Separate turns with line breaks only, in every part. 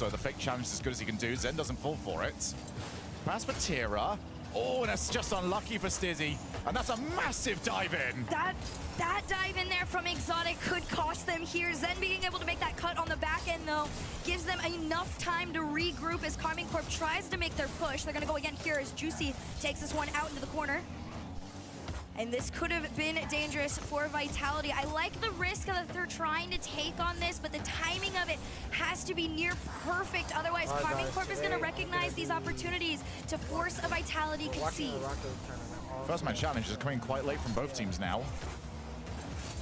so the fake challenge is as good as he can do. Zen doesn't fall for it. Pass for Tira. Oh, and that's just unlucky for Stizzy. And that's a massive dive in.
That dive in there from Exotic could cost them here. Zen being able to make that cut on the back end, though, gives them enough time to regroup as Karmine Corp tries to make their push. They're going to go again here as Juicy takes this one out into the corner. And this could have been dangerous for Vitality. I like the risk that they're trying to take on this, but the timing of it has to be near perfect. Otherwise, Karmine Corp is going to recognize these opportunities to force a Vitality concede.
First man challenge is coming quite late from both teams now.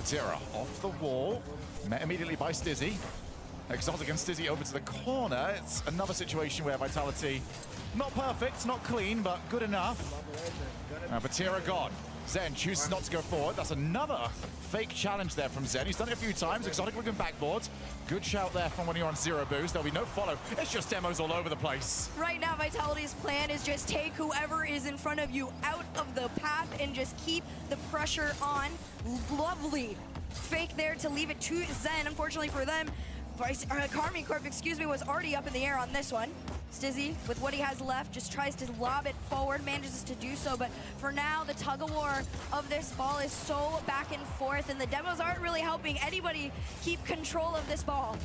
Batira off the wall, met immediately by Stizzy. Exotic and Stizzy over to the corner. It's another situation where Vitality, not perfect, not clean, but good enough. Batira gone. Zen chooses not to go forward. That's another fake challenge there from Zen. He's done it a few times. Exotic looking backboard. Good shout there from when you're on zero boost. There'll be no follow. It's just demos all over the place.
Right now, Vitality's plan is just take whoever is in front of you out of the path and just keep the pressure on. Lovely fake there to leave it to Zen. Unfortunately for them, Karmine Corp, was already up in the air on this one. Stizzy, with what he has left, just tries to lob it forward, manages to do so, but for now, the tug-of-war of this ball is so back and forth, and the demos aren't really helping anybody keep control of this ball.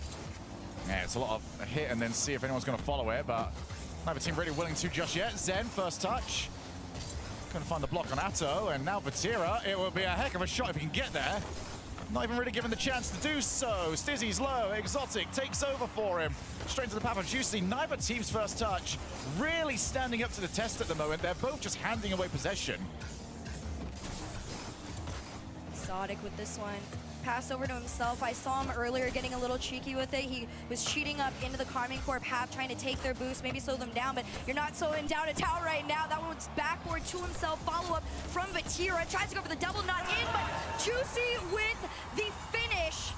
Yeah, it's a lot of a hit and then see if anyone's going to follow it, but neither team really willing to just yet. Zen, first touch. Couldn't find the block on Atto, and now Batira, it will be a heck of a shot if he can get there. Not even really given the chance to do so. Stizzy's low, Exotic takes over for him. Straight into the path of Juicy. Neither team's first touch really standing up to the test at the moment. They're both just handing away possession.
Exotic with this one. Pass over to himself. I saw him earlier getting a little cheeky with it. He was cheating up into the Karmine Corp half, trying to take their boost, maybe slow them down, but you're not slowing down a Tao right now. That one's backward to himself. Follow up from Batira. Tries to go for the double, not in, but Juicy with the finish.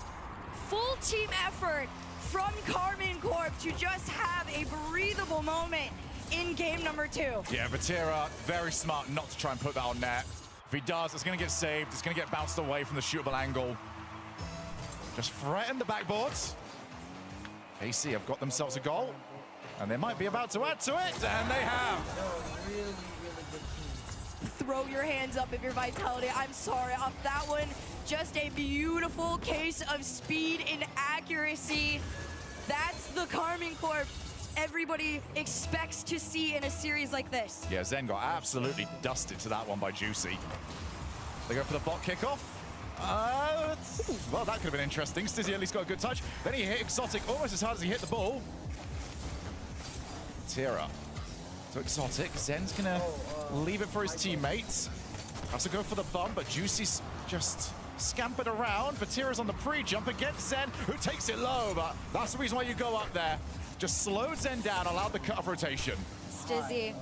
Full team effort from Karmine Corp to just have a breathable moment in game number 2.
Yeah, Batira, very smart not to try and put that on net. If he does, it's going to get saved. It's going to get bounced away from the shootable angle. Just threaten the backboards. AC have got themselves a goal, and they might be about to add to it, and they have.
Really, really good team.
Throw your hands up if you're Vitality. I'm sorry, off that one, just a beautiful case of speed and accuracy. That's the Karmine Corp everybody expects to see in a series like this.
Yeah, Zen got absolutely dusted to that one by Juicy. They go for the bot kickoff. Well, that could have been interesting. Stizzy at least got a good touch. Then he hit Exotic almost as hard as he hit the ball. Tira to Exotic. Zen's gonna leave it for his teammates. Has to go for the bump, but Juicy's just scampered around. Batira's on the pre-jump against Zen, who takes it low, but that's the reason why you go up there. Just slowed Zen down, allowed the cut-off rotation.
Stizzy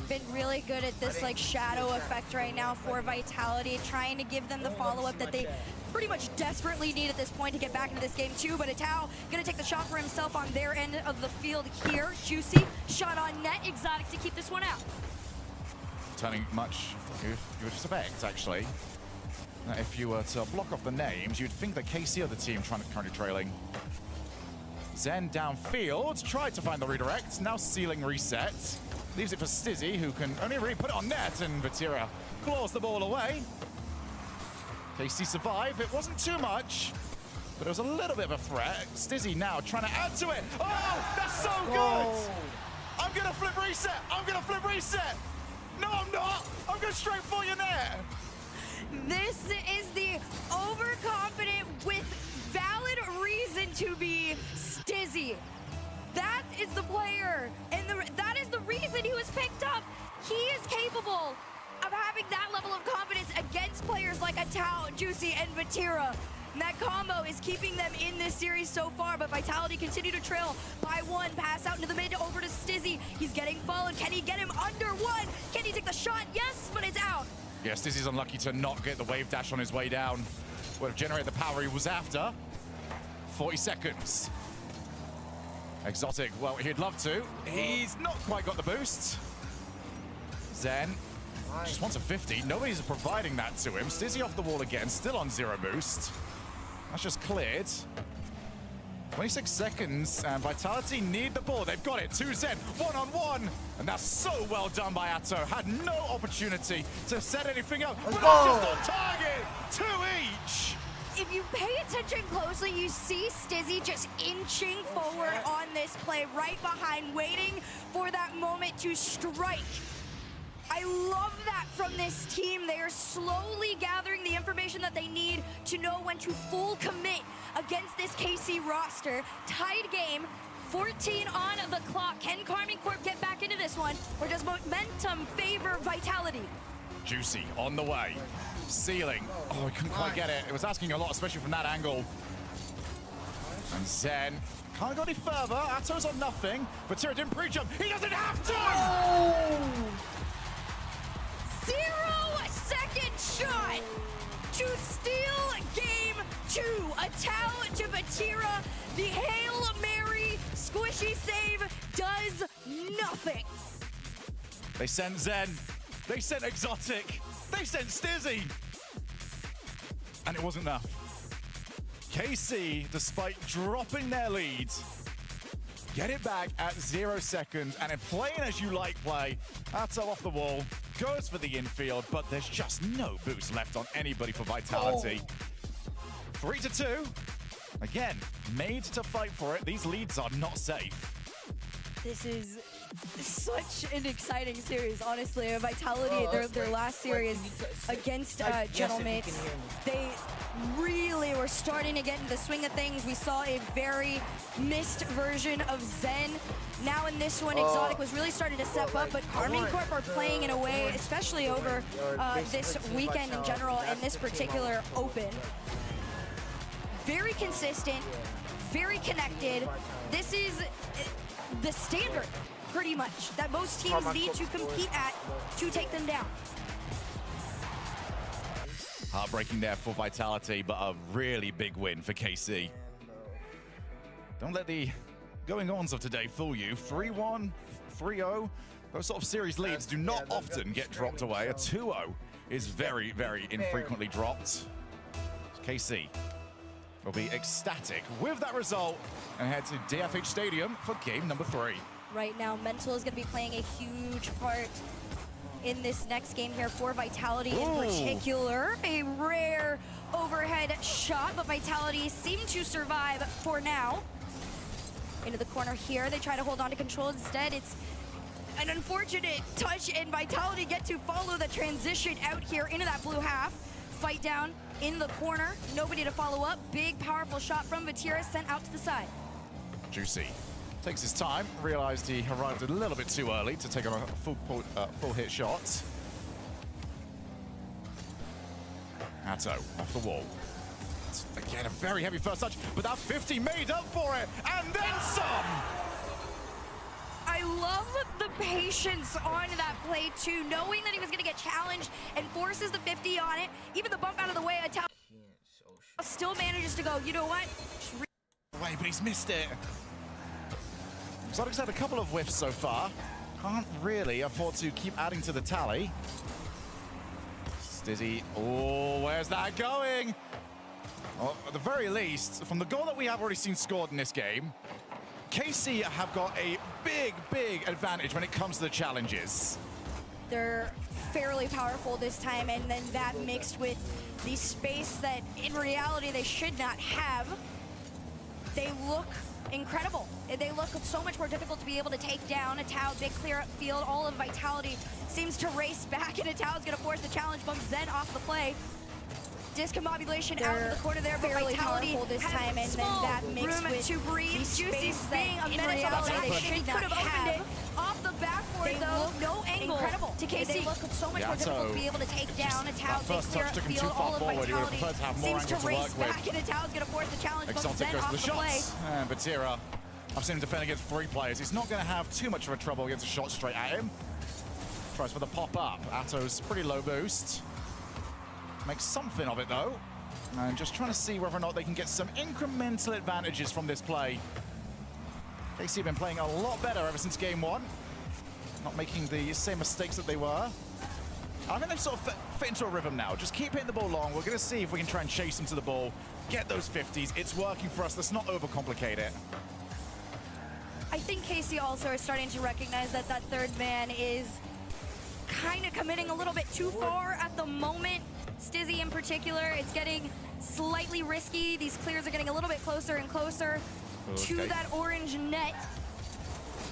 been really good at this like shadow effect right now for Vitality, trying to give them the follow-up that they pretty much desperately need at this point to get back into this game too. But Atao gonna take the shot for himself on their end of the field here. Juicy, shot on net, Exotic to keep this one out.
Turning much, you would expect, actually. Now, if you were to block off the names, you'd think that KC are the team currently trailing. Zen downfield, tried to find the redirect, now ceiling reset. Leaves it for Stizzy, who can only really put it on net, and Batira claws the ball away. KC survive, it wasn't too much, but it was a little bit of a threat. Stizzy now trying to add to it. Oh, that's so good! I'm gonna flip reset, I'm gonna flip reset! No, I'm not! I'm going straight for your net!
This is the overconfident with valid reason to be Stizzy. That is the player, and that is the reason he was picked up. He is capable of having that level of confidence against players like Atao, Juicy, and Batira. And that combo is keeping them in this series so far, but Vitality continue to trail by 1. Pass out into the mid over to Stizzy. He's getting followed. Can he get him under 1? Can he take the shot? Yes, but it's out.
Yeah, Stizzy's unlucky to not get the wave dash on his way down. Would have generated the power he was after. 40 seconds. Exotic, well, he'd love to. He's not quite got the boost. Zen just wants a 50. Nobody's providing that to him. Stizzy off the wall again, still on 0 boost. That's just cleared. 26 seconds, and Vitality need the ball. They've got it. 2Z, one-on-one. And that's so well done by Atto. Had no opportunity to set anything up. But that's just on target. 2 each.
If you pay attention closely, you see Stizzy just inching forward on this play, right behind, waiting for that moment to strike. I love that from this team. They are slowly gathering the information that they need to know when to full commit against this KC roster. Tied game, 14 on the clock. Can Karmine Corp get back into this one, or does momentum favor Vitality?
Juicy on the way. Ceiling. Oh, he couldn't quite get it. It was asking a lot, especially from that angle. And Zen can't go any further. Atto's on nothing. But Tira didn't pre-jump. He doesn't have to!
Oh. 0-second shot to steal game 2. A towel to Batira. The Hail Mary squishy save does nothing.
They sent Zen. They sent Exotic. They sent Stizzy. And it wasn't enough. KC, despite dropping their lead, get it back at 0 seconds, and in playing as you like play, Atto off the wall, goes for the infield, but there's just no boost left on anybody for Vitality. 3-2. Again, made to fight for it. These leads are not safe.
This is such an exciting series, honestly. Vitality, their last series against Gentlemen, they really were starting to get into the swing of things. We saw a very missed version of Zen. Now in this one, Exotic was really starting to step up, but Karmine Corp are playing in a way, especially over this weekend in general, and this particular Open. Very consistent, very connected. This is the standard, pretty much, that most teams need to compete at to take them down.
Heartbreaking there for Vitality, but a really big win for KC. Don't let the going-ons of today fool you. 3-1, 3-0, those sort of series leads do not often get dropped away. A 2-0 is very, very infrequently dropped. KC will be ecstatic with that result and head to DFH Stadium for game number 3.
Right now, Mental is going to be playing a huge part in this next game here for Vitality in particular. A rare overhead shot, but Vitality seem to survive for now. Into the corner here, they try to hold on to control. Instead, it's an unfortunate touch, and Vitality get to follow the transition out here into that blue half. Fight down in the corner, nobody to follow up. Big, powerful shot from Batira sent out to the side.
Juicy takes his time, realized he arrived a little bit too early to take on a full hit shot. Atto off the wall. It's, again, a very heavy first touch, but that 50 made up for it, and then some!
I love the patience on that play too, knowing that he was going to get challenged and forces the 50 on it. Even the bump out of the way, Atto still manages to go, you know what?
Away, but he's missed it. Exotic's had a couple of whiffs so far. Can't really afford to keep adding to the tally. Stizzy, oh, where's that going? Well, at the very least, from the goal that we have already seen scored in this game, KC have got a big, big advantage when it comes to the challenges.
They're fairly powerful this time, and then that mixed with the space that in reality they should not have. They look incredible. They look so much more difficult to be able to take down. A Tau, big clear up field. All of Vitality seems to race back, and a Tau is going to force the challenge, bump Zen off the play. Discombobulation out of the corner there, but Vitality
this time, and then that mixed
room
with
to breathe.
Juicy
being a
in
menace
reality
they
should
could
not
have opened
have.
it off the backboard
They
though.
look
No angle
incredible.
to KC.
They look
so much more difficult to be able to take down. A Tau,
that first
big clear
touch
up
took him too
field.
far
All of
forward. He would have
Vitality
preferred to have more
seems to
angle to
race
work with.
back, and a Tau's going to force the challenge, bump
Exotic
Zen
goes to
off
the
the play.
shots. And Batira, I've seen him defend against 3 players. He's not going to have too much of a trouble against a shot straight at him. Tries for the pop-up. Atto's pretty low boost. Makes something of it, though. And just trying to see whether or not they can get some incremental advantages from this play. KC have been playing a lot better ever since game 1. Not making the same mistakes that they were. I think they've sort of fit into a rhythm now. Just keep hitting the ball long. We're going to see if we can try and chase them to the ball, get those 50s. It's working for us. Let's not overcomplicate it.
I think KC also are starting to recognize that that third man is kind of committing a little bit too far at the moment. Stizzy in particular, it's getting slightly risky. These clears are getting a little bit closer and closer to that orange net.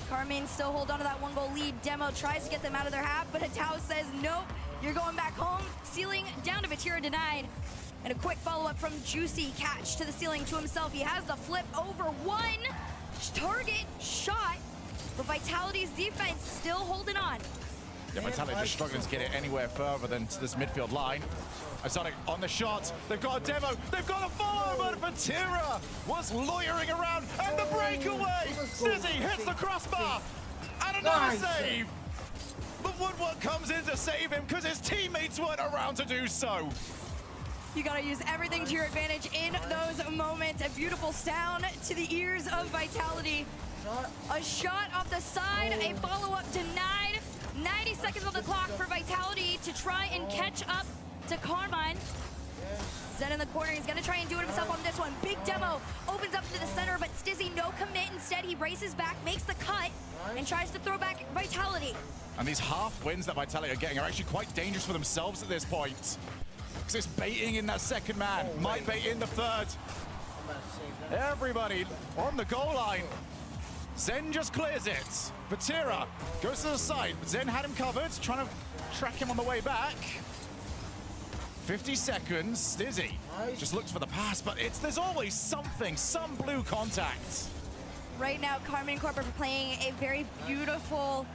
Carmine still hold on to that 1-goal lead. Demo tries to get them out of their half, but Atao says, nope, you're going back home. Ceiling down to Vatira, denied. And a quick follow-up from Juicy. Catch to the ceiling to himself. He has the flip over one. Target shot, but Vitality's defense still holding on.
Yeah, Vitality just struggling to get it anywhere further than to this midfield line. Exotic on the shot. They've got a demo. They've got a follow, but Vatira was loitering around, and the breakaway. Stizzy hits the crossbar, and another save. But Woodward comes in to save him because his teammates weren't around to do so.
You gotta use everything to your advantage in those moments. A beautiful sound to the ears of Vitality. A shot off the side, a follow-up denied. 90 seconds on the clock for Vitality to try and catch up to Carmine. Zen in the corner, he's gonna try and do it himself on this one. Big demo, opens up into the center, but Stizzy no commit. Instead, he braces back, makes the cut, and tries to throw back Vitality.
And these half wins that Vitality are getting are actually quite dangerous for themselves at this point. Because it's baiting in that second man, might bait in the third. Everybody on the goal line. Zen just clears it. Vatira goes to the side. Zen had him covered, trying to track him on the way back. 50 seconds. Stizzy just looks for the pass, but there's always something, some blue contact.
Right now, Carmine and Corp are playing a very beautiful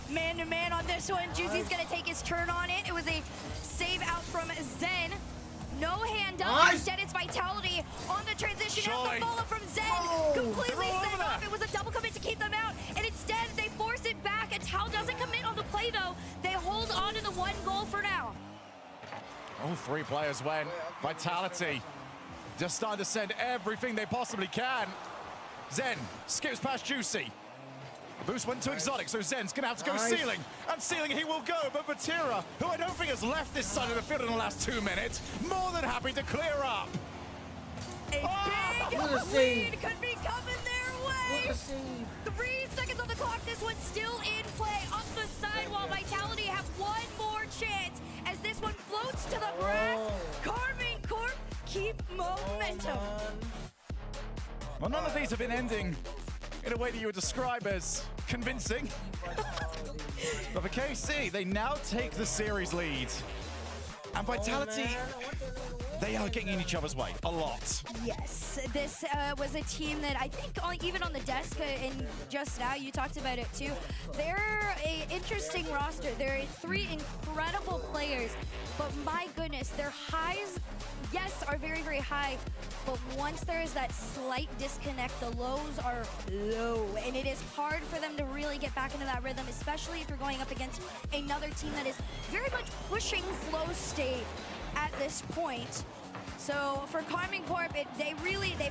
man-to-man on this one. Juicy's gonna take his turn on it. It was a save out from Zen. No hand up. Instead, it's Vitality on the transition out. The follow from Zen. Completely set off. It was a double commit to keep them out. And instead, they force it back. Atao doesn't commit on the play, though. They hold on to the 1 goal for now.
All 3 players went. Vitality just starting to send everything they possibly can. Zen skips past Juicy. The boost went to Exotic, so Zen's gonna have to go ceiling. And ceiling he will go, but Vatira, who I don't think has left this side of the field in the last 2 minutes, more than happy to clear up.
A big lead could be coming their way. 3 seconds on the clock, this one's still in play. Up the side while Vitality have 1 more chance. As this one floats to the grass, Carmine Corp keep momentum.
Well, none of these have been ending in a way that you would describe as convincing. But for KC, they now take the series lead. And Vitality, they are getting in each other's way a lot.
Yes, this was a team that I think even on the desk and just now, you talked about it too. They're an interesting roster. There are 3 incredible players, but my goodness, their highs, yes, are very, very high. But once there is that slight disconnect, the lows are low. And it is hard for them to really get back into that rhythm, especially if you're going up against another team that is very much pushing flow state at this point. So for Carmine Corp, they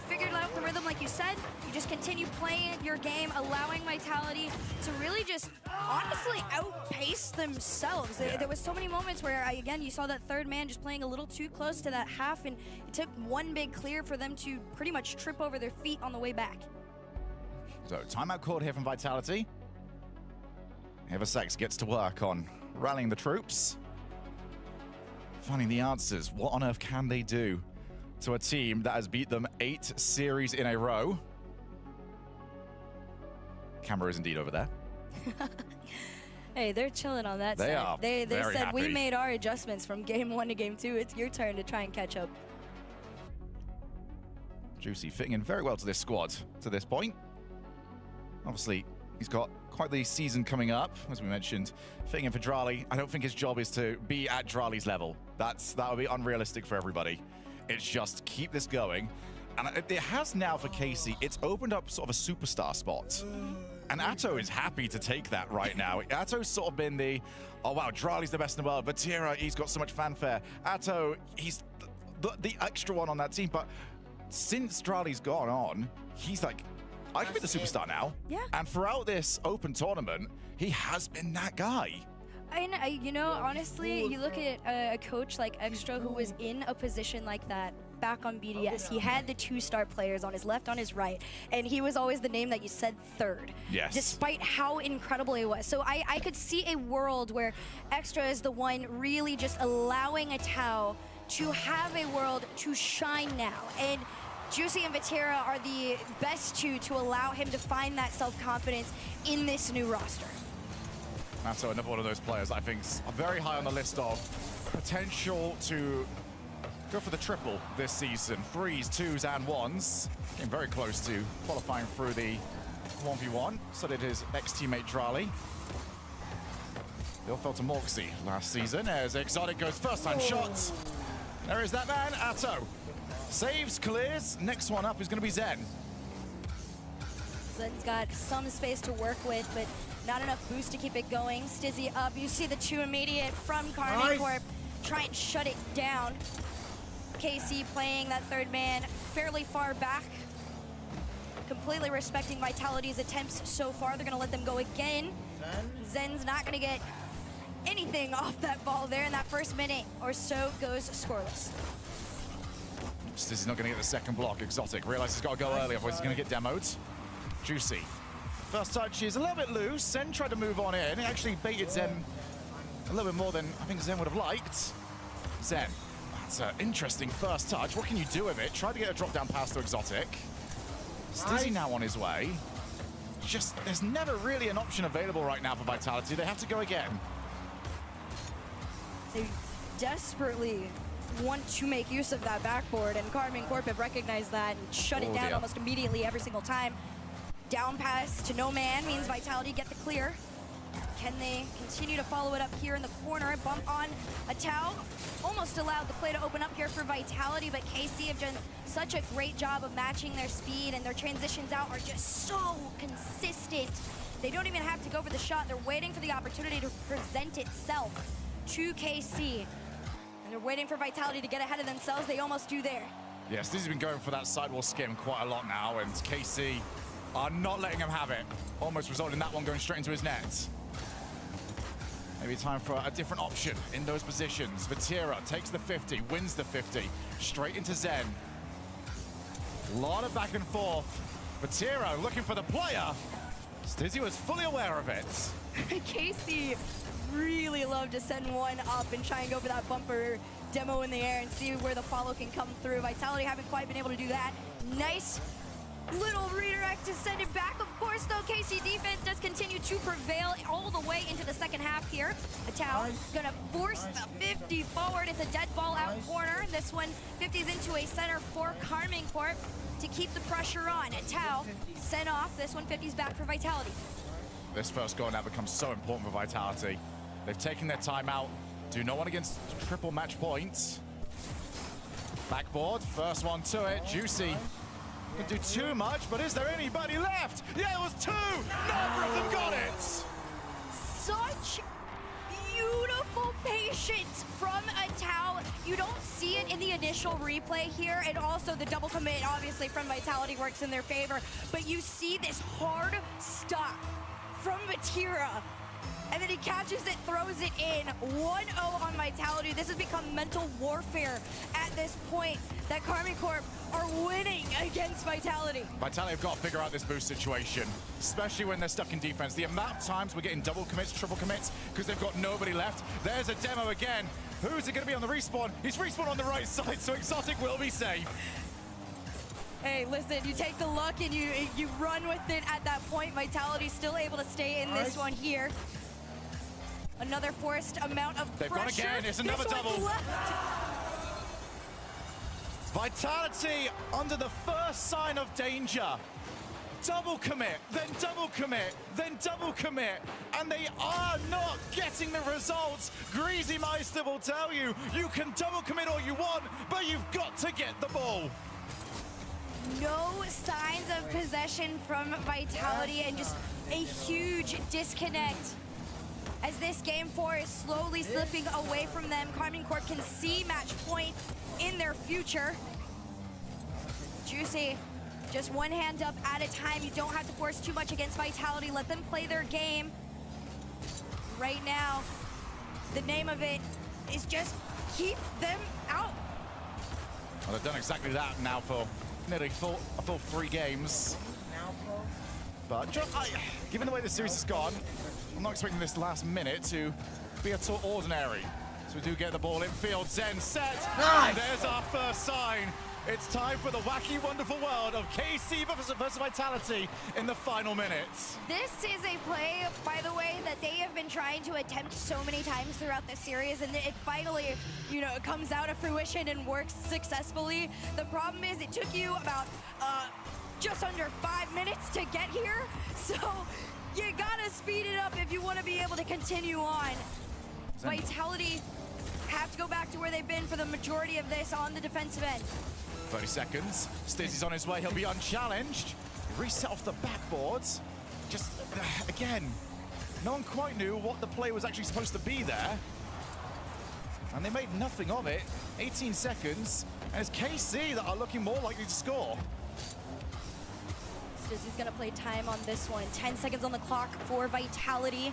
figured out the rhythm, like you said. You just continue playing your game, allowing Vitality to really just honestly outpace themselves. There was so many moments where, again, you saw that third man just playing a little too close to that half, and it took 1 big clear for them to pretty much trip over their feet on the way back.
So timeout called here from Vitality. Eversex gets to work on rallying the troops. Finding the answers. What on earth can they do to a team that has beat them 8 series in a row? Camera is indeed over there.
Hey, they're chilling on that side. They said
happy.
We made our adjustments from game 1 to game 2. It's your turn to try and catch up.
Juicy fitting in very well to this squad to this point. Obviously, he's got quite the season coming up, as we mentioned. Fitting in for Drali. I don't think his job is to be at Drali's level. That would be unrealistic for everybody. It's just keep this going. And it has now for Casey, it's opened up sort of a superstar spot. And Atto is happy to take that right now. Atto's sort of been the, oh wow, Drali's the best in the world. Vatira, he's got so much fanfare. Atto, he's the extra one on that team. But since Drali's gone on, he's like, I can be the superstar now.
Yeah.
And throughout this open tournament, he has been that guy.
You know, honestly, you look at a coach like Extra who was in a position like that back on BDS. He had the 2-star players on his left, on his right, and he was always the name that you said third.
Yes.
Despite how incredible he was. So I could see a world where Extra is the one really just allowing a Tao to have a world to shine now. And Juicy and Vatira are the best two to allow him to find that self-confidence in this new roster.
Mato, another one of those players I think is very high on the list of potential to go for the triple this season. 3s, 2s, and 1s. Getting very close to qualifying through the 1v1. So did his ex-teammate Drali. They all fell to Morksy last season as Exotic goes first-time shot. There is that man, Atto. Saves, clears. Next one up is going to be Zen.
Zen's got some space to work with, but not enough boost to keep it going. Stizzy up. You see the 2 immediate from Carmen Corp. Try and shut it down. KC playing that third man fairly far back. Completely respecting Vitality's attempts so far. They're going to let them go again. Zen's not going to get anything off that ball there, and that first minute or so goes scoreless.
Stizzy's not going to get the second block. Exotic realizes he's got to go early, otherwise he's going to get demoed. Juicy. First touch is a little bit loose. Zen tried to move on in. He actually baited Zen a little bit more than I think Zen would have liked. Zen, that's an interesting first touch. What can you do with it? Try to get a drop down pass to Exotic. Stizzy now on his way. Just, there's never really an option available right now for Vitality. They have to go again.
They desperately want to make use of that backboard, and Carmen Corp have recognized that and shut it down almost immediately every single time. Down pass to no man means Vitality get the clear. Can they continue to follow it up here in the corner? Bump on a Tao. Almost allowed the play to open up here for Vitality, but KC have done such a great job of matching their speed, and their transitions out are just so consistent. They don't even have to go for the shot. They're waiting for the opportunity to present itself to KC. And they're waiting for Vitality to get ahead of themselves. They almost do there.
Yes, this has been going for that sidewall skim quite a lot now, and KC are not letting him have it. Almost resulting in that one going straight into his net. Maybe time for a different option in those positions. Vatira takes the 50, wins the 50, straight into Zen. A lot of back and forth. Vatira looking for the player. Stizzy was fully aware of it.
KC really love to send one up and try and go for that bumper demo in the air and see where the follow can come through. Vitality haven't quite been able to do that. Nice little redirect to send it back. Of course, though, KC defense does continue to prevail all the way into the second half here. Atao gonna force the 50 forward. It's a dead ball out corner. This one, 50's into a center for Carmen Corp to keep the pressure on. Atao sent off. This one, 50's back for Vitality.
This first goal now becomes so important for Vitality. They've taken their time out. Do not want against triple match points. Backboard, first one to it. Juicy. Could do too much, but is there anybody left? Yeah, it was two! Neither of them got it!
Such beautiful patience from Atao. You don't see it in the initial replay here, and also the double commit, obviously, from Vitality works in their favor, but you see this hard stop from Vatira, and then he catches it, throws it in. 1-0 on Vitality. This has become mental warfare at this point that Carmen Corp are winning against Vitality.
Vitality have got to figure out this boost situation, especially when they're stuck in defense. The amount of times we're getting double commits, triple commits, because they've got nobody left. There's a demo again. Who's it going to be on the respawn? He's respawned on the right side, so Exotic will be safe.
Hey, listen, you take the luck and you run with it at that point. Vitality's still able to stay in this one here. Another forced amount of
They've
pressure.
gone again. It's another double. Vitality under the first sign of danger. Double commit, then double commit, then double commit, and they are not getting the results. Greasy Meister will tell you, you can double commit all you want, but you've got to get the ball.
No signs of possession from Vitality, and just a huge disconnect. As this game 4 is slowly slipping away from them, Carmen Corp can see match point in their future. Juicy, just one hand up at a time. You don't have to force too much against Vitality. Let them play their game. Right now,
The name of it is just keep them out.
Well, they've done exactly that now for nearly a full 3 games.
Now, bro.
But given the way the series has gone, I'm not expecting this last minute to be at all ordinary. So we do get the ball in field. Zen set.
Nice.
And there's our first sign. It's time for the wacky, wonderful world of KC versus Vitality in the final minutes.
This is a play, by the way, that they have been trying to attempt so many times throughout the series, and it finally, you know, comes out of fruition and works successfully. The problem is it took you about just under 5 minutes to get here, so you gotta speed it up if you want to be able to continue on.
Zen.
Vitality have to go back to where they've been for the majority of this on the defensive end.
30 seconds. Stizzy's on his way. He'll be unchallenged. Reset off the backboards. Just, again, no one quite knew what the play was actually supposed to be there. And they made nothing of it. 18 seconds. And it's KC that are looking more likely to score.
Stizzy's gonna play time on this one. 10 seconds on the clock for Vitality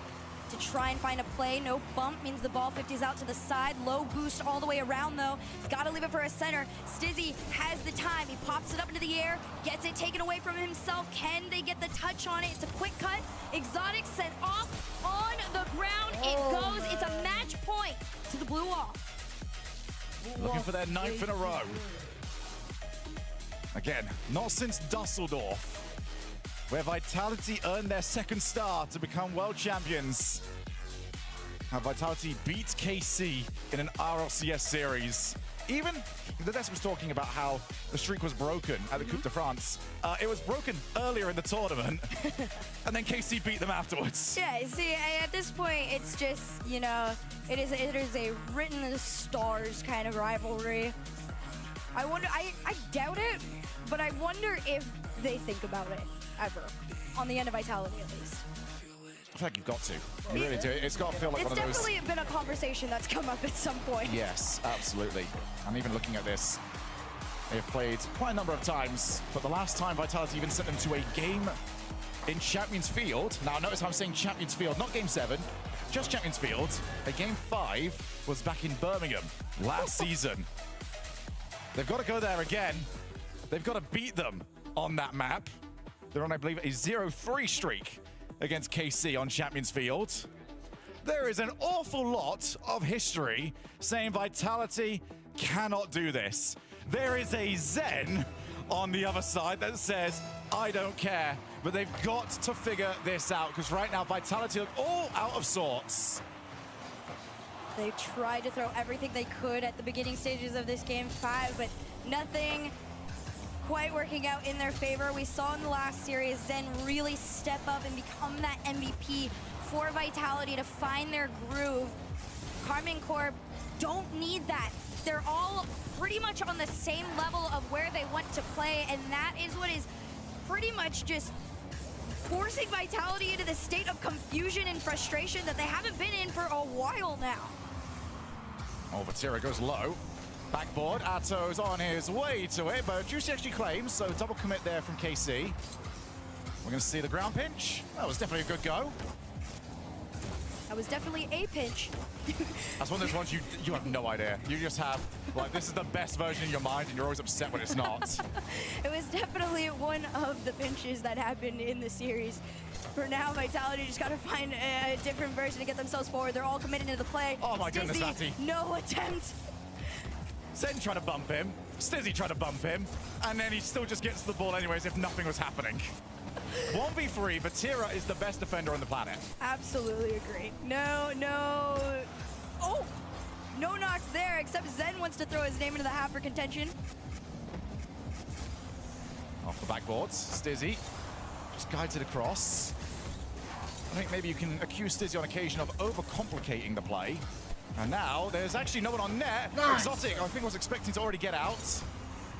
to try and find a play. No bump means the ball 50's out to the side. Low boost all the way around though. He's gotta leave it for a center. Stizzy has the time. He pops it up into the air, gets it taken away from himself. Can they get the touch on it? It's a quick cut. Exotic sent off on the ground. It goes. It's a match point to the blue wall.
Looking for their 9th in a row. Again, not since Dusseldorf, where Vitality earned their 2nd star to become world champions. How Vitality beat KC in an RLCS series. Even the desk was talking about how the streak was broken at the Coupe de France. It was broken earlier in the tournament, and then KC beat them afterwards.
Yeah, see, at this point, it's just, you know, it is a written in the stars kind of rivalry. I wonder, I doubt it, but I wonder if they think about it ever. On the end of Vitality, at least.
I feel like you've got to. You really do. It's got to feel like
It's
one of those.
definitely been a conversation that's come up at some point.
Yes, absolutely. I'm even looking at this. They've played quite a number of times, but the last time Vitality even sent them to a game in Champions Field. Now, notice how I'm saying Champions Field, not Game 7, just Champions Field. A Game 5 was back in Birmingham last season. They've got to go there again. They've got to beat them on that map. They're on, I believe, a 0-3 streak against KC on Champions Field. There is an awful lot of history saying Vitality cannot do this. There is a Zen on the other side that says, I don't care, but they've got to figure this out, because right now Vitality look all out of sorts.
They tried to throw everything they could at the beginning stages of this Game 5, but nothing quite working out in their favor. We saw in the last series Zen really step up and become that MVP for Vitality to find their groove. Karmine Corp don't need that. They're all pretty much on the same level of where they want to play, and that is what is pretty much just forcing Vitality into the state of confusion and frustration that they haven't been in for a while now.
Oh, Vatira goes low. Backboard, Atto's on his way to it, but Juicy actually claims, so double commit there from KC. We're going to see the ground pinch. That was definitely a good go.
That was definitely a pinch.
That's one of those ones you have no idea. You just have, like, this is the best version in your mind, and you're always upset when it's not.
It was definitely one of the pinches that happened in the series. For now, Vitality just got to find a different version to get themselves forward. They're all committed to the play.
Oh my goodness, Natty.
No attempt.
Zen tried to bump him, Stizzy tried to bump him, and then he still just gets to the ball anyway as if nothing was happening. 1v3, Vatira is the best defender on the planet.
Absolutely agree. No. Oh, no knocks there, except Zen wants to throw his name into the hat for contention.
Off the backboards, Stizzy just guides it across. I think maybe you can accuse Stizzy on occasion of overcomplicating the play. And now there's actually no one on net.
Nice.
Exotic, I think, was expecting to already get out.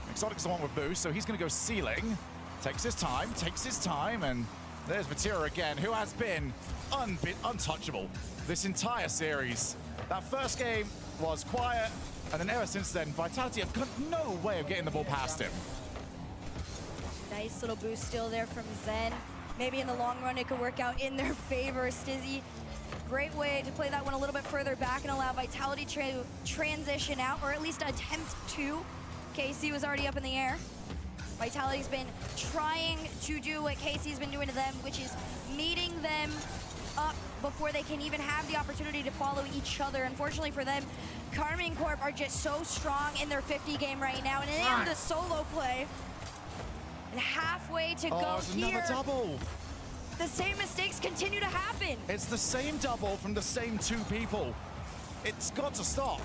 Exotic's the one with boost, so he's going to go ceiling. Takes his time, and there's Vatira again, who has been untouchable this entire series. That first game was quiet, and then ever since then, Vitality have got no way of getting the ball past him.
Nice little boost still there from Zen. maybe in the long run it could work out in their favor. Stizzy, great way to play that one a little bit further back and allow Vitality to transition out, or at least attempt to. KC was already up in the air. Vitality's been trying to do what KC's been doing to them, which is meeting them up before they can even have the opportunity to follow each other. Unfortunately for them, Karmine Corp are just so strong in their 50 game right now, and in the solo play. And halfway to go
it's
here.
another double.
The same mistakes continue to happen.
It's the same double from the same two people. It's got to stop.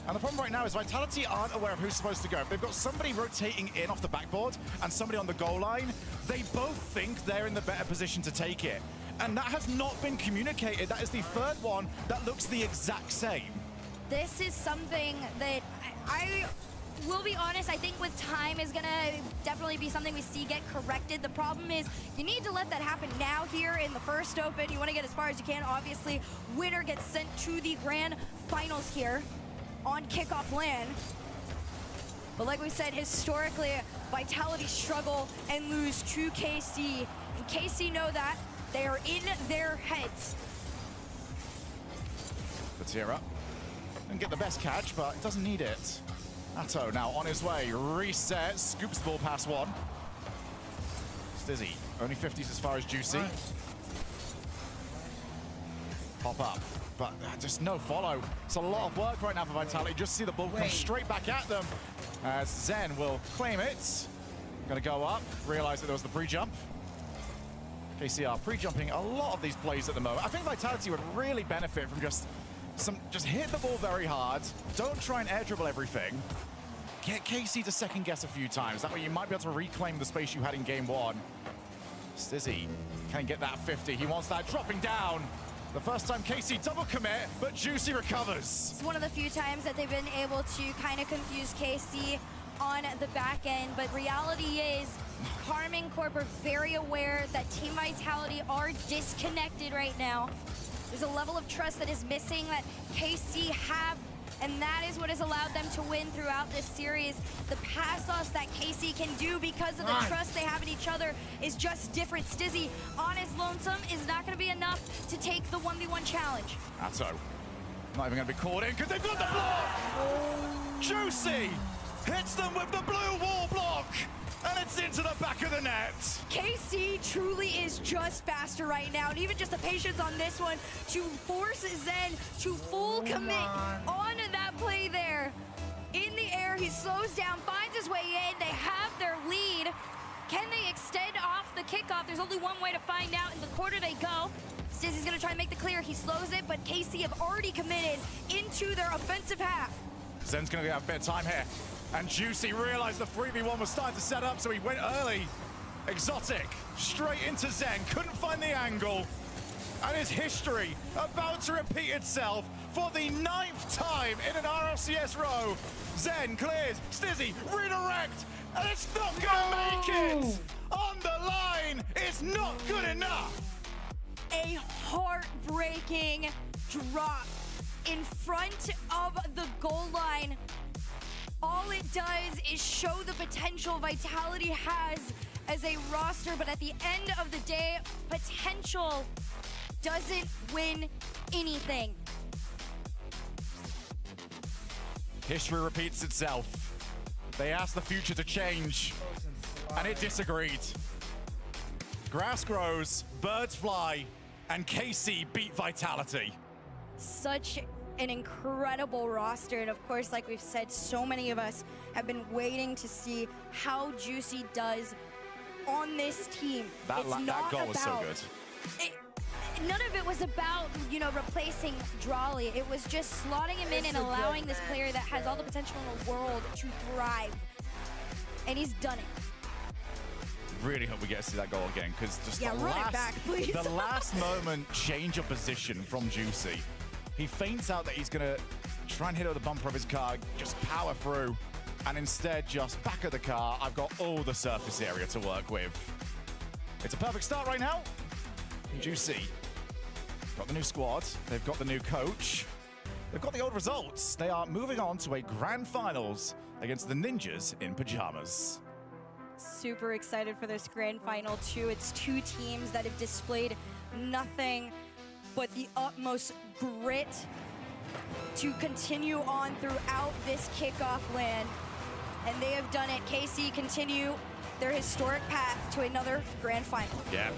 And the problem right now is Vitality aren't aware of who's supposed to go. If they've got somebody rotating in off the backboard and somebody on the goal line, they both think they're in the better position to take it. And that has not been communicated. That is the third one that looks the exact same.
This is something that I will be honest, I think with time is gonna definitely be something we see get corrected. The problem is you need to let that happen now here in the first open. You want to get as far as you can. Obviously, winner gets sent to the grand finals here on kickoff land. But like we said, historically, Vitality struggle and lose to KC. And KC know that. They are in their heads.
The tear up. Didn't get the best catch, but doesn't need it. Atto now on his way. Reset. Scoops the ball past one. Stizzy. Only 50s as far as Juicy.
Nice.
Pop up. But just no follow. It's a lot of work right now for Vitality. Just see the ball come straight back at them. As Zen will claim it. Gonna go up. Realize that there was the pre-jump. KCR pre-jumping a lot of these plays at the moment. I think Vitality would really benefit from just hit the ball very hard. Don't try and air dribble everything. Get KC to second guess a few times. That way you might be able to reclaim the space you had in game one. Stizzy can get that 50. He wants that dropping down. The first time KC double commit, but Juicy recovers.
It's one of the few times that they've been able to kind of confuse KC on the back end, but reality is Karmine Corp are very aware that Team Vitality are disconnected right now. There's a level of trust that is missing that KC have, and that is what has allowed them to win throughout this series. The pass-offs that KC can do because of the trust they have in each other is just different. Stizzy on his lonesome is not going to be enough to take the 1v1 challenge.
Atto not even going to be caught in because they've got the block! Juicy hits them with the blue wall block, and it's into the back of the net.
KC truly is just faster right now, and even just the patience on this one to force Zen to full commit on that play there. In the air, he slows down, finds his way in. They have their lead. Can they extend off the kickoff? There's only one way to find out. In the quarter they go. Stizzy's gonna try and make the clear. He slows it, but KC have already committed into their offensive half.
Zen's gonna have a bit of time here. And Juicy realized the 3v1 was starting to set up, so he went early. Exotic, straight into Zen, couldn't find the angle. And his history about to repeat itself for the 9th time in an RLCS row. Zen clears, Stizzy, redirect, and it's not gonna make it! On the line, it's not good enough!
A heartbreaking drop in front of the goal line. All it does is show the potential Vitality has as a roster, but at the end of the day, potential doesn't win anything.
History repeats itself. They asked the future to change, and it disagreed. Grass grows, birds fly, and KC beat Vitality.
Such an incredible roster, and of course, like we've said, so many of us have been waiting to see how Juicy does on this team.
That goal was so good.
None of it was about, you know, replacing Drawley. It was just slotting him in and allowing this player that has all the potential in the world to thrive. And he's done it.
Really hope we get to see that goal again, because just
the
last moment change of position from Juicy. He feints out that he's gonna try and hit over the bumper of his car, just power through, and instead just back of the car, I've got all the surface area to work with. It's a perfect start right now. Juicy got the new squad, they've got the new coach, they've got the old results. They are moving on to a grand finals against the Ninjas in pajamas.
super excited for this grand final too. It's two teams that have displayed nothing but the utmost grit to continue on throughout this kickoff land. And they have done it. KC continue their historic path to another grand final.
Yeah,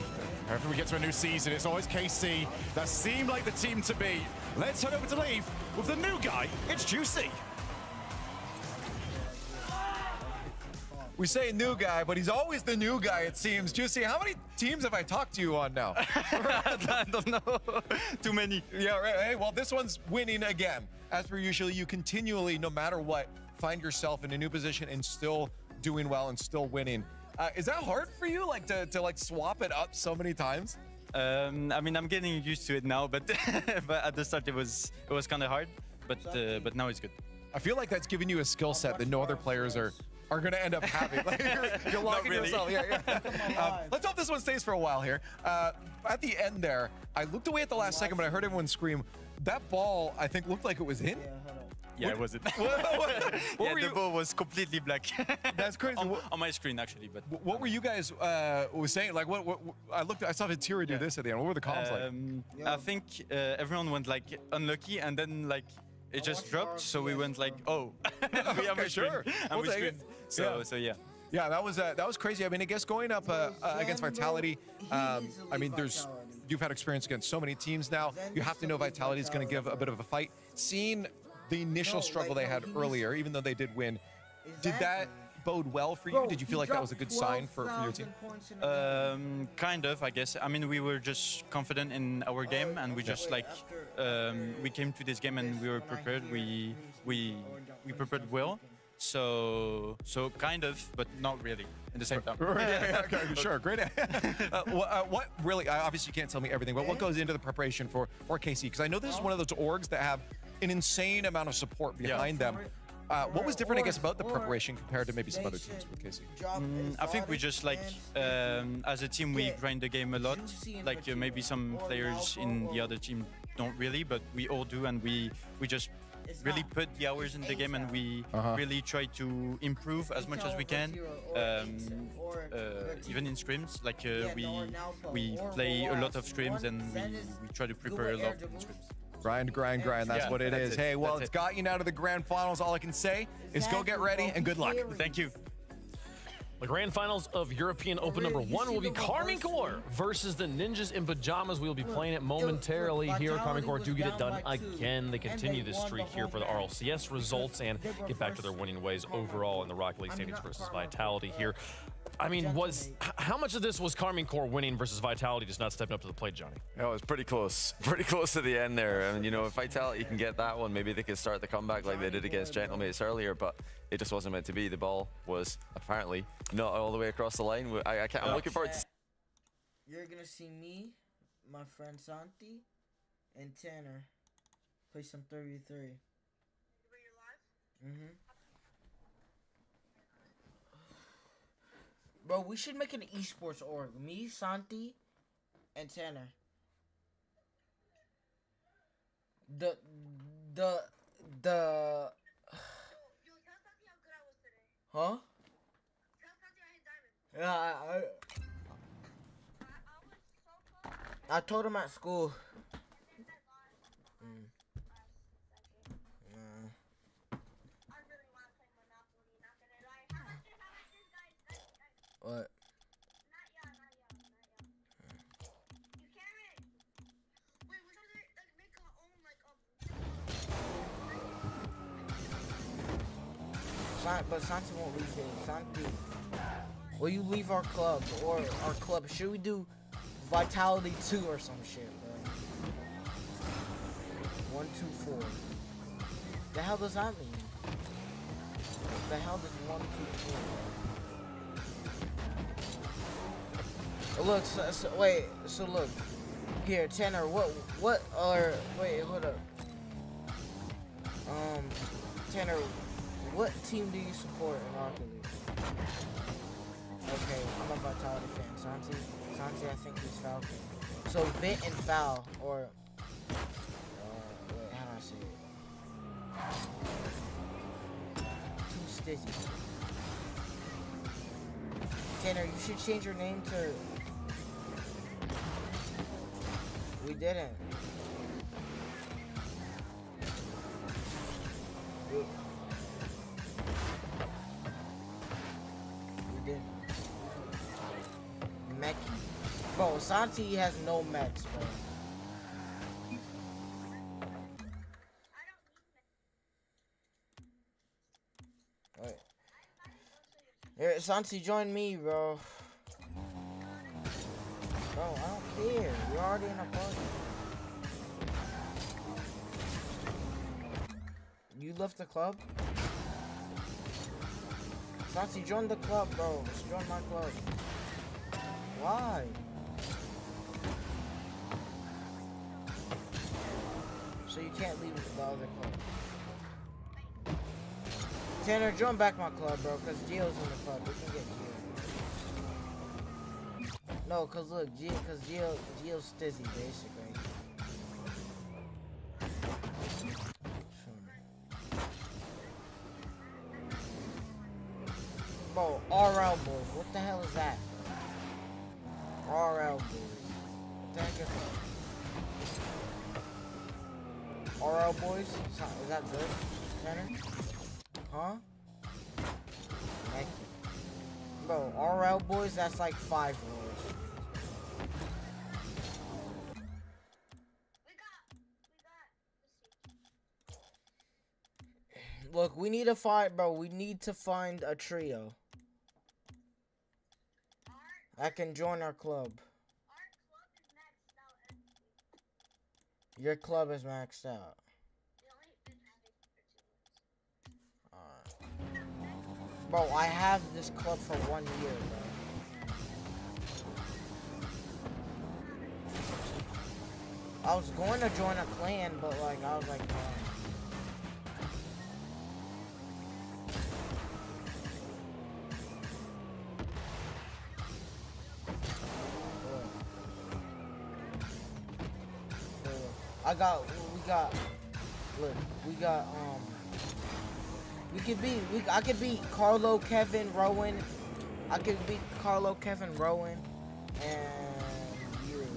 whenever we get to a new season, it's always KC that seem like the team to beat. Let's head over to Leave with the new guy. It's Juicy.
We say new guy, but he's always the new guy, it seems. Juicy, how many teams have I talked to you on now?
I don't know. Too many.
Yeah, right. Hey, well, this one's winning again. As per usual, you continually, no matter what, find yourself in a new position and still doing well and still winning. Is that hard for you, like to like swap it up so many times?
I mean, I'm getting used to it now, but but at the start it was kind of hard. But now it's good.
I feel like that's giving you a skill set that no other players are going to end up having. Like you're locking
really.
yourself. Yeah. Let's hope this one stays for a while here. At the end there, I looked away at the last second, but I heard everyone scream. That ball, I think, looked like it was in.
Yeah, it wasn't.
What
Yeah,
were
the
you?
ball was completely black.
That's crazy.
on my screen actually, but.
What were you guys was saying? Like, what I saw Vitira do this at the end. What were the comms like?
I think everyone went like unlucky, and then like it just dropped. So we went like, oh, we have
Okay,
a screen,
sure.
and
We'll
we
take it.
screened. So yeah.
Yeah, that was crazy. I mean, I guess going up against Vitality. I mean, you've had experience against so many teams now. You have to know Vitality is going to give a bit of a fight. Seeing the initial struggle they had earlier, even though they did win, did that bode well for you? Did you feel like that was a good sign for your team?
Kind of, I guess. I mean, we were just confident in our game, and we just like we came to this game and we were prepared. We prepared well. So kind of, but not really at the same time.
Yeah, okay, sure, great. What really? Obviously, you can't tell me everything, but what goes into the preparation for KC? Because I know this is one of those orgs that have an insane amount of support behind them. What was different, I guess, about the preparation compared to maybe some other teams with KC?
I think we just like, as a team, we grind the game a lot. Like maybe some players in the other team don't really, but we all do, and we just really put the hours in the game, and we really try to improve as much as we can. Even in scrims, like we play a lot of scrims, and we try to prepare a lot in scrims.
Grind. That's what it
that's
is.
it.
Hey, well,
That's
it's
it.
got you now to the grand finals. All I can say is go get ready and good luck.
Thank you.
The grand finals of European Open number 1 will be Carmine Corps versus the Ninjas in Pajamas. We will be playing it momentarily here. Carmine Corps do get it done again. They continue this streak here for the RLCS results and get back to their winning ways overall in the Rocket League standings versus Vitality here. I mean, how much of this was Carmine Corps winning versus Vitality just not stepping up to the plate, Johnny?
Yeah, it was pretty close to the end there. I mean, you know, if Vitality can get that one, maybe they could start the comeback like they did against Gentlemates earlier, but it just wasn't meant to be. The ball was apparently not all the way across the line. I'm looking forward to.
You're gonna see me, my friend Santi, and Tanner play some 33. Mm-hmm. Bro, we should make an esports org. Me, Santi, and Tanner. The Huh? Yeah, I told him at school. What? But Santi won't leave it. Santi, will you leave our club or our club? Should we do Vitality 2 or some shit, bro? 1, 2, 4. The hell does that mean? The hell does 1, 2, 4? Look, so look. Here, Tanner, wait, hold up. Tanner, what team do you support in Rocket League? Okay, I'm a Vitality fan. Santi, I think he's Falcon. So Vit and Foul, or wait, how do I say it? Too Stizzy. Tanner, you should change your name to... We didn't. We didn't. Mech. Bro, Santi has no mechs, bro. Wait. Here, Santi, join me, bro. Bro, I don't care. You're already in a party. You left the club? Santi, join the club, bro. Just join my club. Why? So you can't leave the other club. Tanner, join back my club, bro, because Gio's in the club. We can get Gio. No, because look, Gio's stizzy, basically. Bro, RL boys. What the hell is that? RL boys. What the heck is that? RL boys? Is that good, Tanner? Huh? Thank you. Bro, RL boys, that's like 5 words. Look, we need to find, bro, we need to find a trio that can join our club. Your club is maxed out. Bro, I have this club for 1 year, bro. I was going to join a clan, but like, I was like, no. I could beat Carlo, Kevin, Rowan. I could beat Carlo, Kevin, Rowan, and you.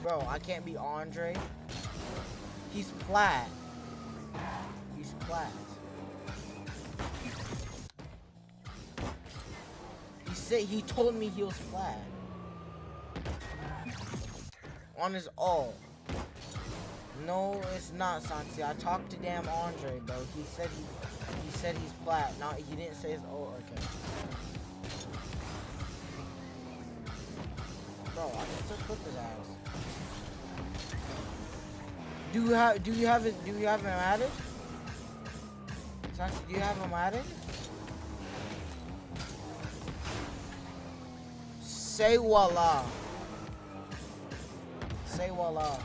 Bro, I can't beat Andre. He's plat. He's plat. He told me he was flat. On his all. No, it's not, Santi. I talked to damn Andre, bro. He said he's flat. No, he didn't say his oh, okay. Bro, I can still flip his ass. Do you have him added? Santi, do you have him added? Say voila. Say voila.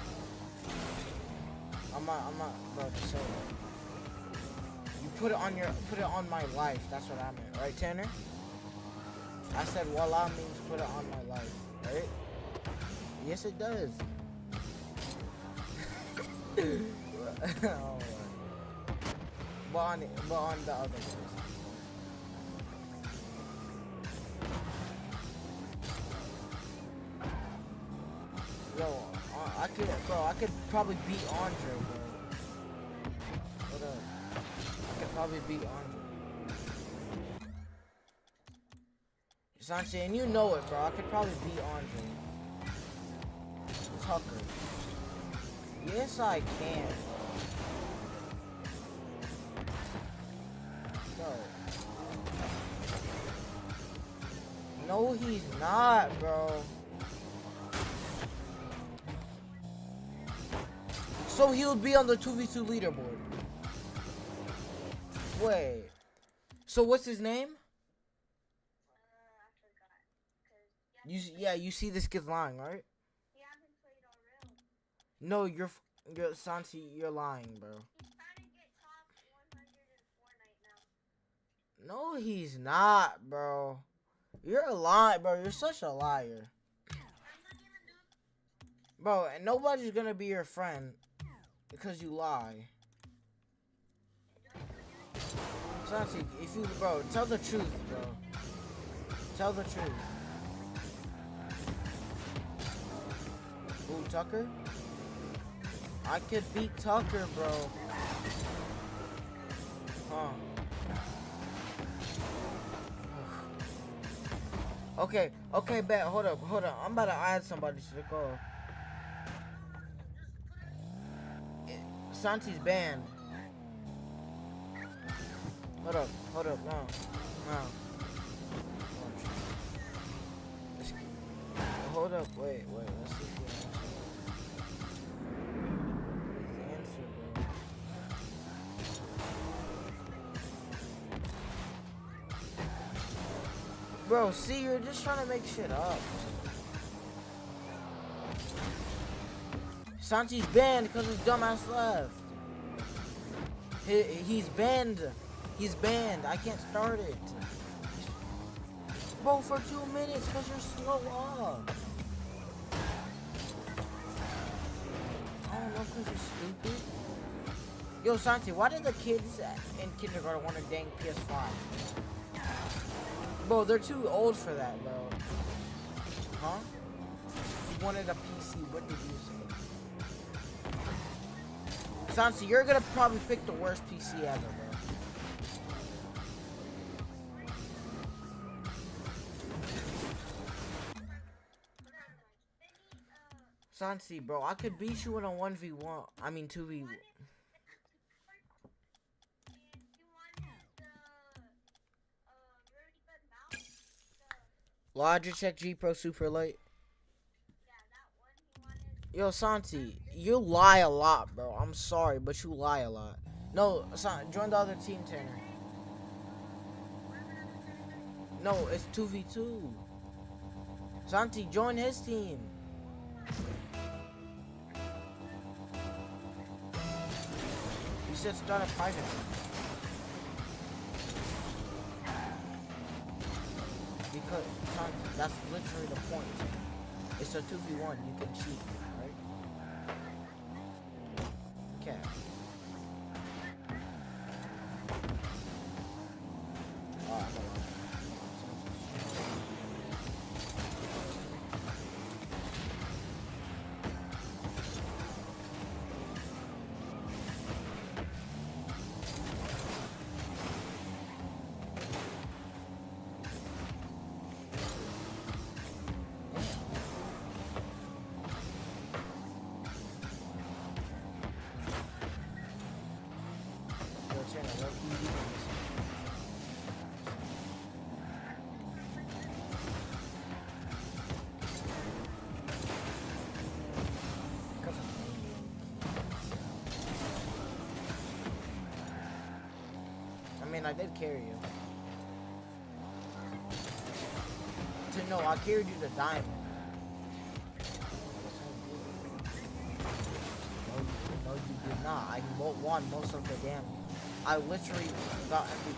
I'm not, bro, just say it. You put it on my life. That's what I meant, right, Tanner? I said voila means put it on my life, right? Yes, it does. Oh, but on the other place. Yo, I could probably beat Andre, bro. What up? I could probably beat Andre. Sanchi, and you know it, bro. I could probably beat Andre. Tucker. Yes, I can, bro. No, he's not, bro. So he would be on the 2v2 leaderboard. Wait. So what's his name? You see this kid's lying, right? No, you're Santi, you're lying, bro. No, he's not, bro. You're a liar, bro. You're such a liar. Bro, and nobody's gonna be your friend because you lie. Santi, if you, bro, tell the truth, bro. Tell the truth. Ooh, Tucker? I could beat Tucker, bro. Huh. Okay, bet. Hold up. I'm about to add somebody to the call. Santi's banned. Hold up, no. Hold up, wait, let's see if he answers. Bro, see, you're just trying to make shit up. Santi's banned because his dumbass left. He's banned. He's banned. I can't start it. Bro, for 2 minutes because you're slow up. I don't know because you're stupid. Yo, Santi, why did the kids in kindergarten want a dang PS5? Bro, they're too old for that, bro. Huh? You wanted a PC. What did you say? Santi, you're gonna probably pick the worst PC ever, bro. Santi, bro, I could beat you in a 1v1. I mean 2v1. Logitech G Pro Super Light. Yo, Santi, you lie a lot, bro. I'm sorry, but you lie a lot. No, join the other team, Tanner. No, it's 2v2. Santi, join his team. He said start a private. Because, Santi, that's literally the point. It's a 2v1, you can cheat, right? Okay. I mean, I did carry you. No, I carried you to diamond. No, you did not. I won most of the damage. I literally got MVP.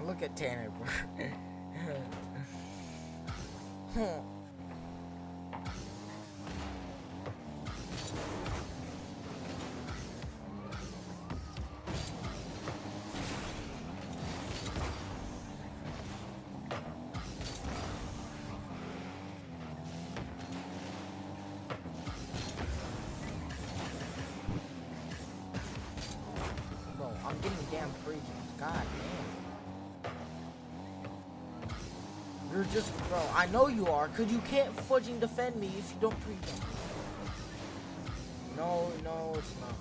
Look at Tanner, bro. Bro, I'm getting damn free. God damn. You're just, bro, I know you are, because you can't fudging defend me if you don't pre-jump. No, it's not.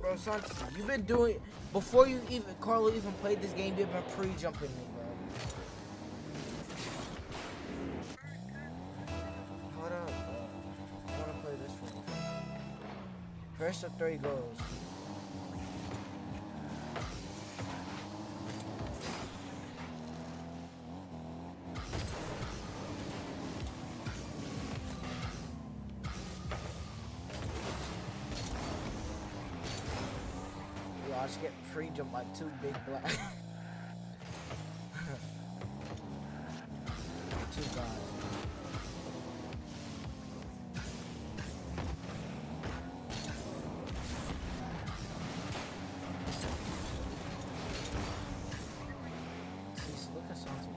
Bro, Santi, you've been doing before you even Carlo even played this game. You've been pre-jumping me, bro. Hold up, bro. I wanna play this one. First of 3 goes. I just get pre-jumped by 2 big black. 2 guys. See, look at something.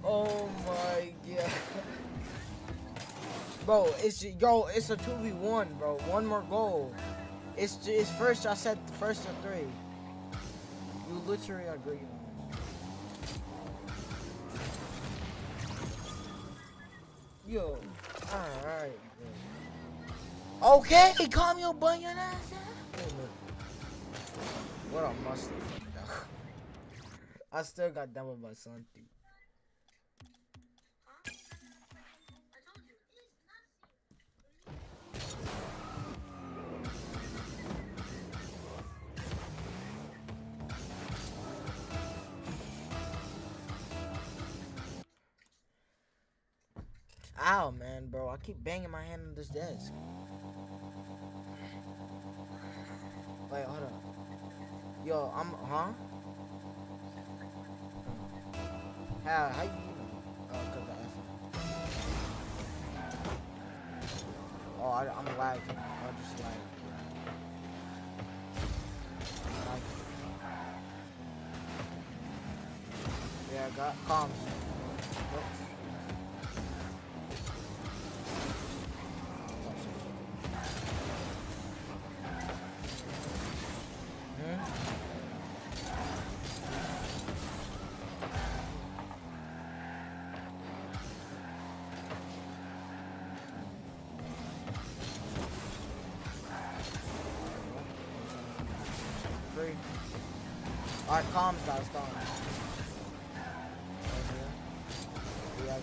Oh my god. Bro, it's a 2v1, bro. 1 more goal. It's first, I said first of 3. You literally agree. Yo. Alright, bro. Okay, calm your butt your ass down. What a musty fuck, though. I still got doubled by Santi. Ow, man, bro. I keep banging my hand on this desk. Wait, hold on. Yo, huh? How you know? Oh, cause the F. Oh, I'm lagging. I just lag. Yeah, I got comms. Nope. Alright, comms, guys, comms. Yeah, go.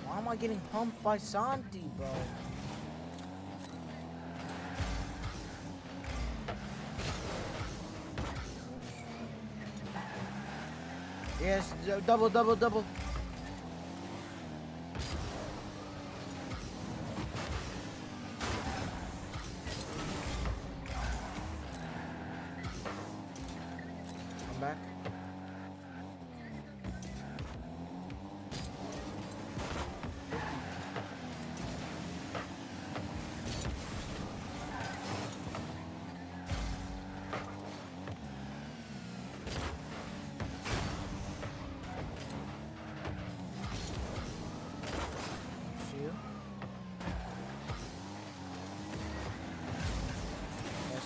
Why am I getting pumped by Santi, bro? Yes, double. I'm back.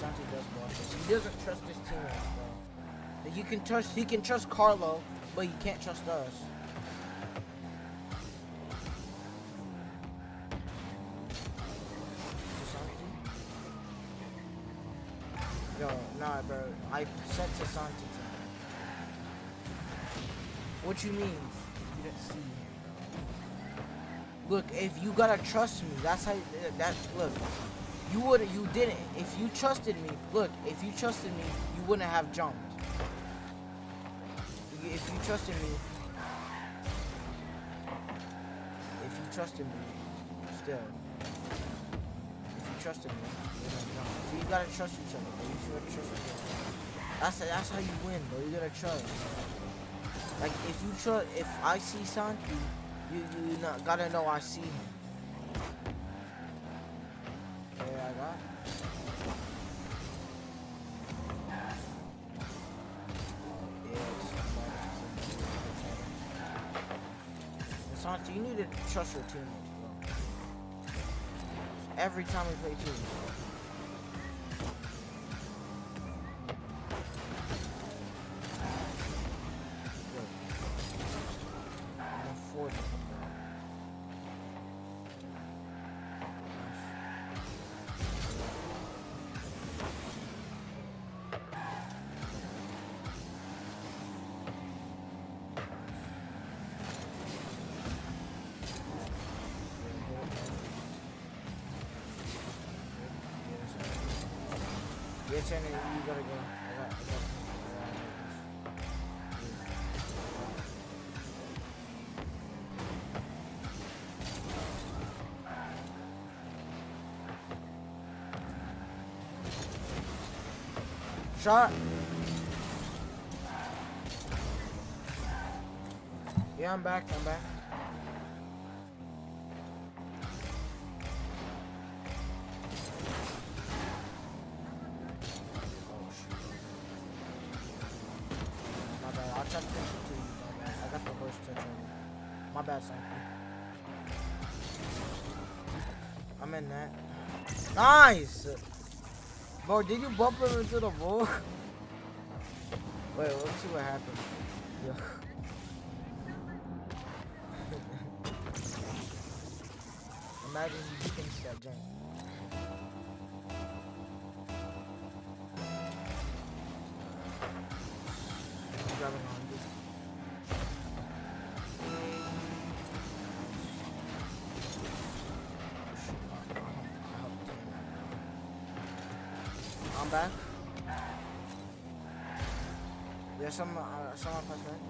Santi does block this. He doesn't trust his teammates, bro. He can trust Carlo, but he can't trust us. Yo, nah, bro. I said to Santi. What you mean? You didn't see me, bro. Look, if you gotta trust me, that's how. Look. You didn't. If you trusted me, look, if you trusted me, you wouldn't have jumped. If you trusted me, still. If you trusted me, you wouldn't have jumped. So you gotta trust each other, bro. You should trust each other. That's how you win, bro. You gotta trust. Like if I see Santi, you gotta know I see him. Yeah, I got. Santi, you need to trust your teammates, bro. Every time we play teams. Yeah, Tanner, you gotta go. I got Shot. Yeah, I'm back. I'll try to finish it to you, my bad. I got the burst touch on you. My bad, son. I'm in that. Nice! Bro, did you bump him into the wall? Wait, let's see what happened. Yeah. Imagine you finished that jump. Grabbing on this. I'm back. Yeah, someone press right.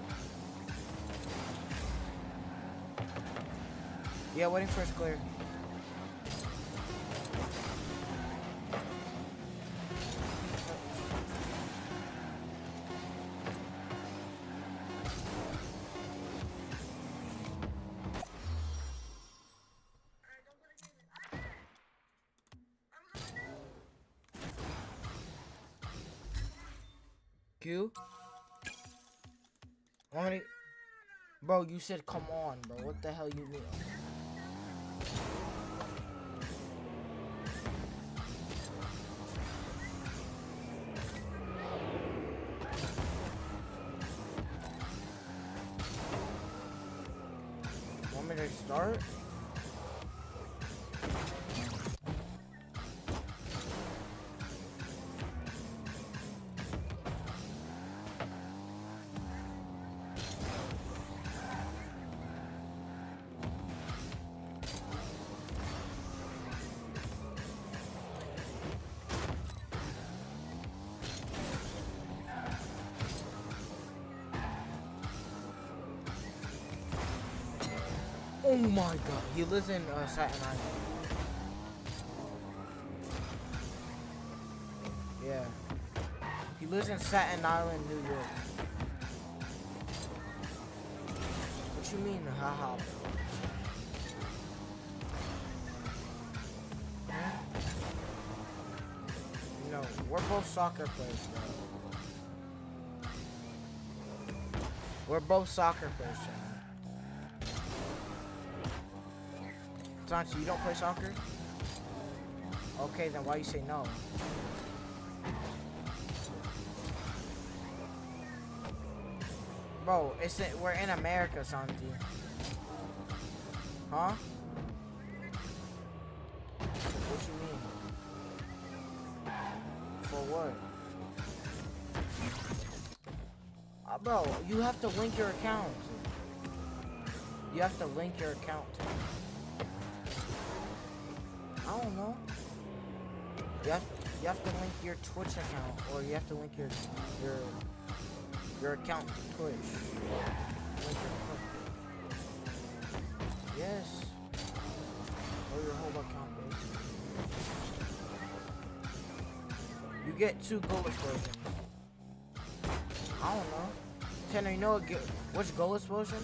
Yeah, waiting for his clear. Q? Bro, you said come on, bro. What the hell you mean? Want me to start? Oh my god, he lives in Staten Island. Yeah. He lives in Staten Island, New York. What you mean, haha? No, we're both soccer players, bro. We're both soccer players, John. Santi, you don't play soccer? Okay, then why you say no? Bro, we're in America, Santi. Huh? What you mean? For what? Bro, you have to link your account. You have to link your account. I don't know. You have to link your Twitch account, or you have to link your account to Twitch. Link your account. Yes. Or your whole account, basically. You get 2 gold versions. I don't know. Tanner, you know what's goal explosion?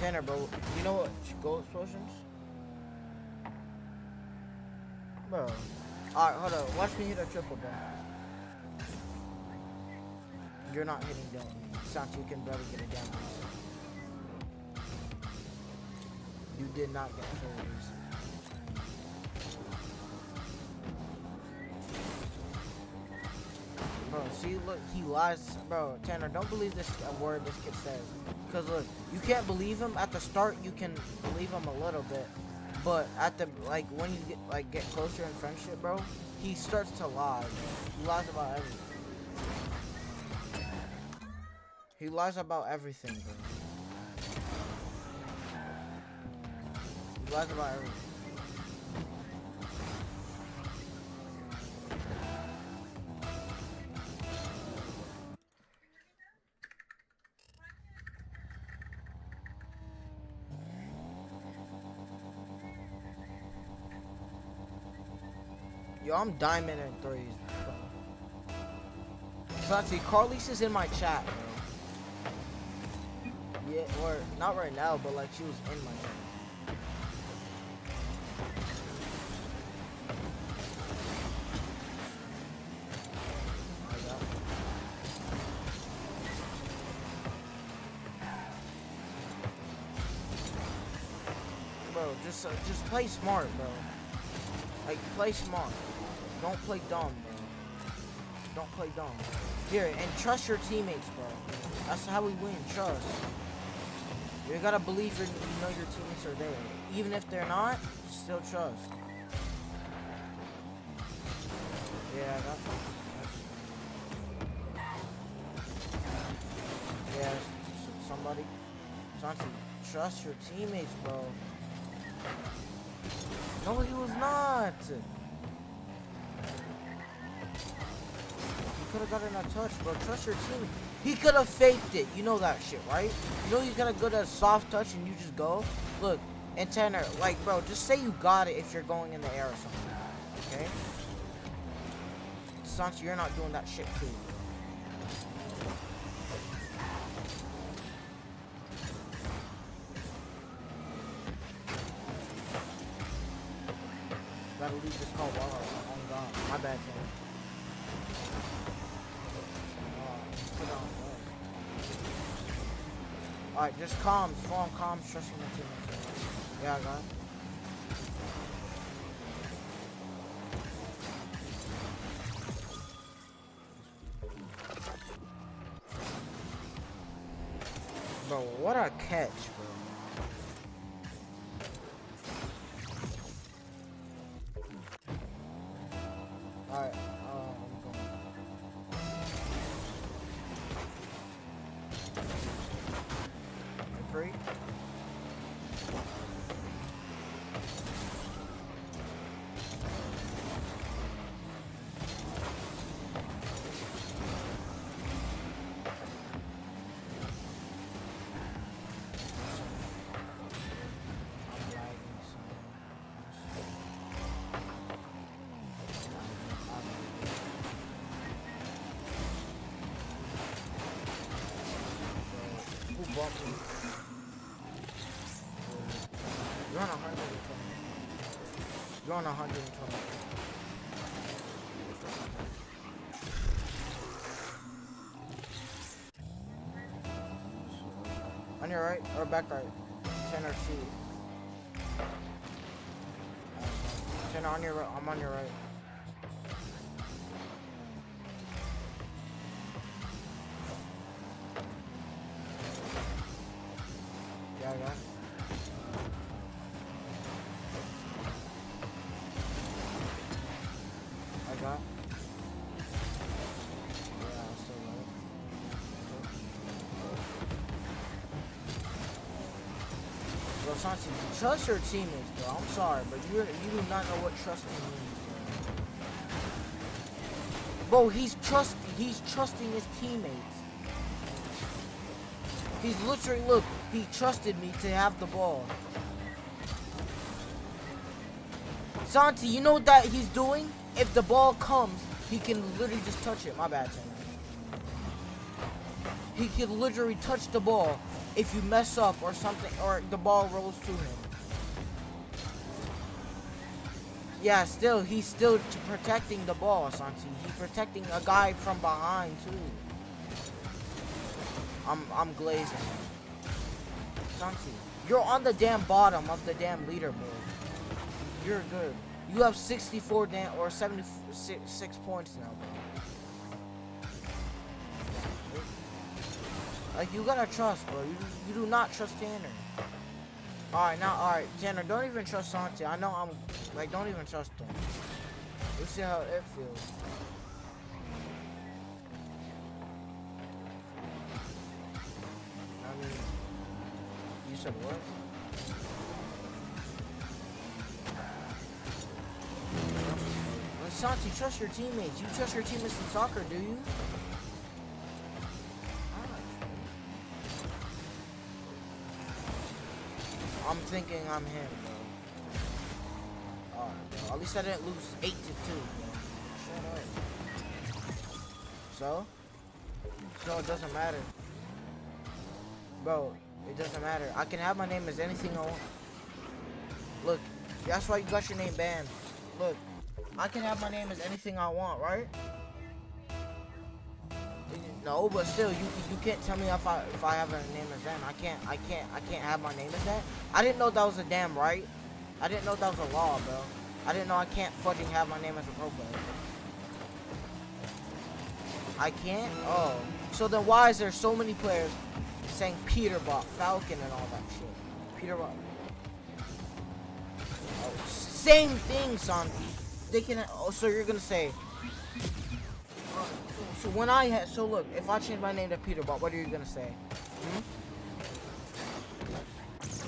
Tanner, bro, you know what goal explosions? Bro. Alright, hold on. Watch me hit a triple, bro. You're not hitting down. Santi, you can barely get it down. You did not get forwards. Bro, see, look, he lies. Bro, Tanner, don't believe this word this kid says. Because, look, you can't believe him. At the start, you can believe him a little bit. But at the, like, when you get closer in friendship, bro, he starts to lie. He lies about everything. He lies about everything, bro. He lies about everything. Yo, I'm diamond in threes, bro. So let's see, Carlise is in my chat, bro. Yeah, or not right now, but like she was in my chat. Bro, just play smart, bro. Like, play smart. Don't play dumb, bro. Don't play dumb. Here, and trust your teammates, bro. That's how we win. Trust. You gotta believe you know your teammates are there. Even if they're not, still trust. Yeah, I got yeah, somebody. Santi, trust your teammates, bro. No, he was not. He could have gotten a touch, bro. Trust your team. He could have faked it. You know that shit, right? You know he's gonna go to a soft touch and you just go. Look, and Tanner, like, bro, just say you got it if you're going in the air or something. Okay? Santi, you're not doing that shit too. Gotta leave this call while I'm gone. My bad, Tanner. Put on. Alright, just comms. Form comms, trusting the teammates. Yeah, I got it. Bro, what a catch, bro. Alright, I'm going. Free? You're on 120. You're on 120. On your right or back right? 10 or C. 10 on your right. I'm on your right. Yeah, I got it. I got. Yeah, I still got it. Bro, Santi, trust your teammates, bro. I'm sorry, but you do not know what trusting means, bro. Bro, he's trusting his teammates. He's literally, look, he trusted me to have the ball. Santi, you know what that he's doing? If the ball comes, he can literally just touch it. My bad, Tanner. He could literally touch the ball if you mess up or something, or the ball rolls to him. Yeah, still, he's still protecting the ball, Santi. He's protecting a guy from behind, too. I'm glazing. Santi, you're on the damn bottom of the damn leaderboard. You're good. You have 64 or 76 points now, bro. Like, you gotta trust, bro. You do not trust Tanner. Alright, Tanner, don't even trust Santi. I know I'm, like, don't even trust him. Let's see how it feels. I mean, you said what? Well, Santi, trust your teammates. You trust your teammates in soccer, do you? I'm thinking I'm him, bro. Alright, bro. At least I didn't lose 8-2, bro. Shut up. So it doesn't matter. Bro, it doesn't matter. I can have my name as anything I want. Look, that's why you got your name banned. Look, I can have my name as anything I want, right? No, but still, you can't tell me if I have a name as that. I can't have my name as that. I didn't know that was a damn right. I didn't know that was a law, bro. I didn't know I can't fucking have my name as a pro player. I can't? Oh. So then why is there so many players saying Peterbot, Falcon, and all that shit? Peterbot. Oh, same thing, son. They can. Oh, so you're gonna say. So when so look, if I change my name to Peterbot, what are you gonna say? Hmm?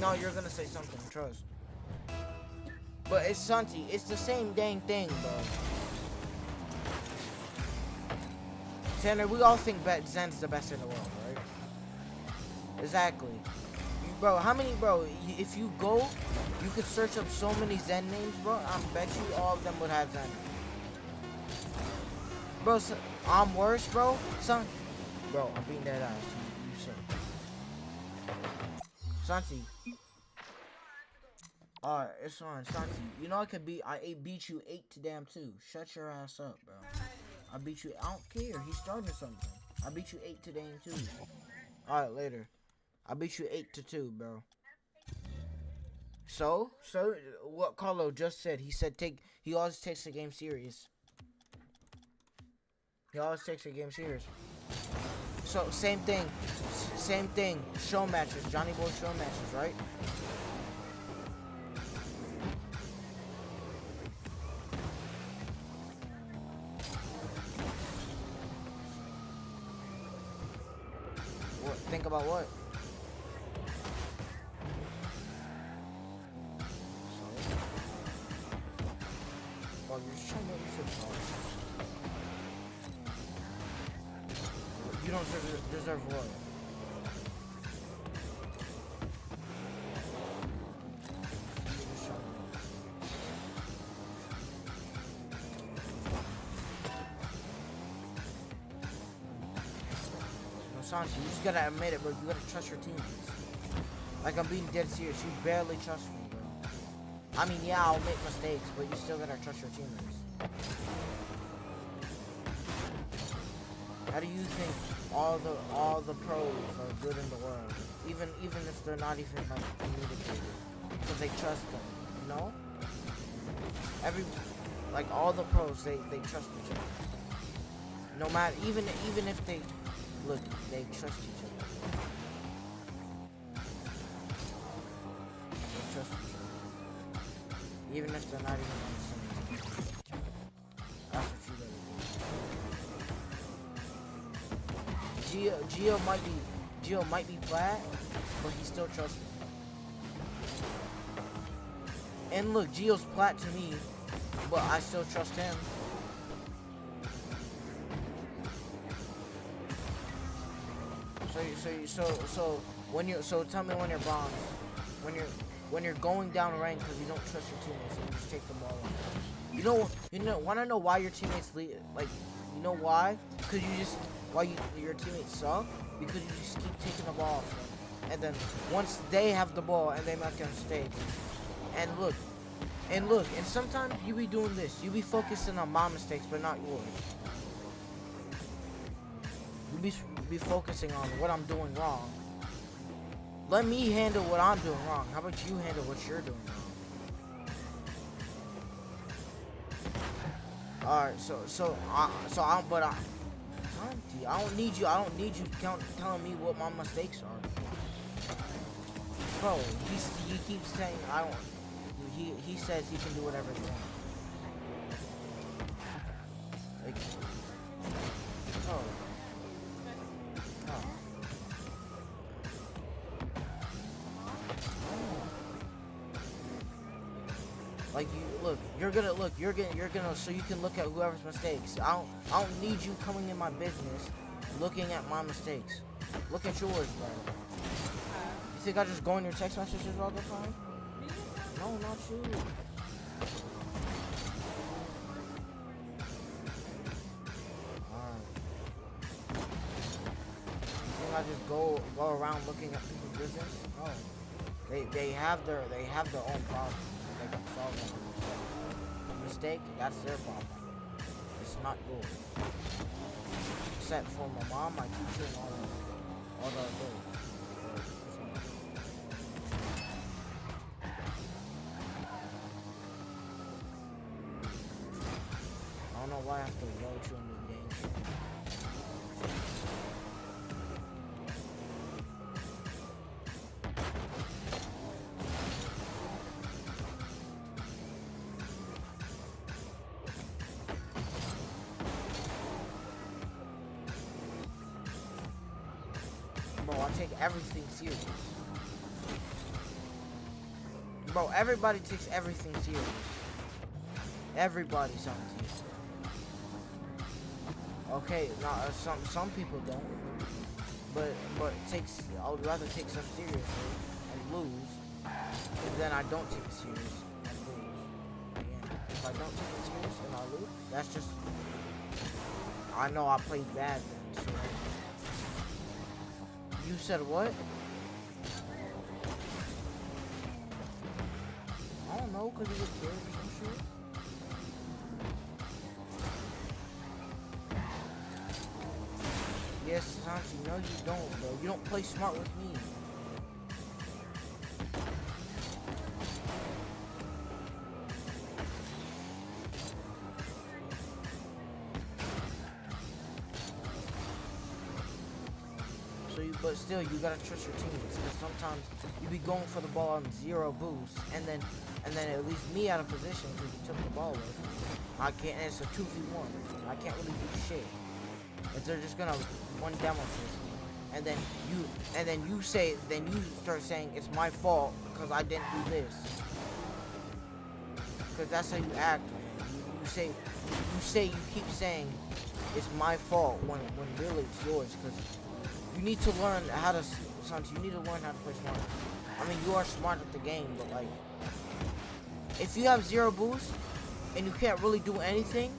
No, you're gonna say something, trust. But it's Santi, it's the same dang thing, bro. Tanner, we all think Zen's the best in the world, right? Exactly. Bro, how many, bro, if you go, you could search up so many Zen names, bro. I bet you all of them would have Zen. Bro, so, I'm worse, bro. Bro, I'm being dead ass. You suck. Santi. Alright, it's fine. Santi, you know I beat you 8-2. Shut your ass up, bro. I beat you. I don't care. He's starting something. I beat you 8-2. Alright, later. I beat you 8-2, bro. So what Carlo just said. He said he always takes the game serious. He always takes the game serious. So, same thing. Show matches. Johnny Boy show matches, right? What? Think about what? Oh, you're just trying to make me feel sorry. You don't deserve what? No, Santi, you just gotta admit it, bro. You gotta trust your teammates. Like, I'm being dead serious. You barely trust me, bro. I mean, yeah, I'll make mistakes, but you still gotta trust your teammates. How do you think all the pros are good in the world, even if they're not even like communicated, because they trust them, you know? All the pros, they trust each other. No matter, even if they trust each other. They trust each other, even if they're not even on the same team. That's what you gotta do. Gio might be flat, but he still trusts me. And look, Gio's plat to me, but I still trust him. So tell me when you're bronze, when you're going down rank because you don't trust your teammates and you just take the ball. You know, wanna know why your teammates leave? Like, You know why? Because your teammates suck. Because you just keep taking the ball from them. And then once they have the ball and they make a mistake, and sometimes you be doing this. You be focusing on my mistakes, but not yours. You be focusing on what I'm doing wrong. Let me handle what I'm doing wrong. How about you handle what you're doing wrong? All right, Santi, I don't need you telling me what my mistakes are. Bro, he keeps saying I don't. He says he can do whatever he wants. Like, oh. Like you're gonna so you can look at whoever's mistakes. I don't need you coming in my business, looking at my mistakes. Look at yours, bro. You think I just go in your text messages all the time? No, not you. Alright. You think I just go around looking at people's business? No. They have their own problems. They can solve them. A mistake, that's their problem. It's not yours. Except for my mom, my teacher, and all the adults. I don't know why I have to load you in this game. Bro, I take everything serious. Bro, everybody takes everything serious. Everybody's on the team. Okay, now some people don't, but I would rather take stuff seriously and lose, than I don't take it serious and lose. Again, if I don't take it serious and I lose, that's just I know I played bad then. So you said what? I don't know, cause you get killed or some shit. Yes, Santi, no you don't, bro. You don't play smart with me. But still, you gotta trust your teammates. Because sometimes you be going for the ball on 0 boost, and then it leaves me out of position because you took the ball away. I can't. And it's a 2v1. I can't really do shit. If they're just gonna one demo chase me, and then you start saying it's my fault because I didn't do this. Because that's how you act, man. You keep saying it's my fault when really it's yours. Because you need to learn how to, Santi, you need to learn how to play smart. I mean, you are smart at the game, but like, if you have 0 boost and you can't really do anything,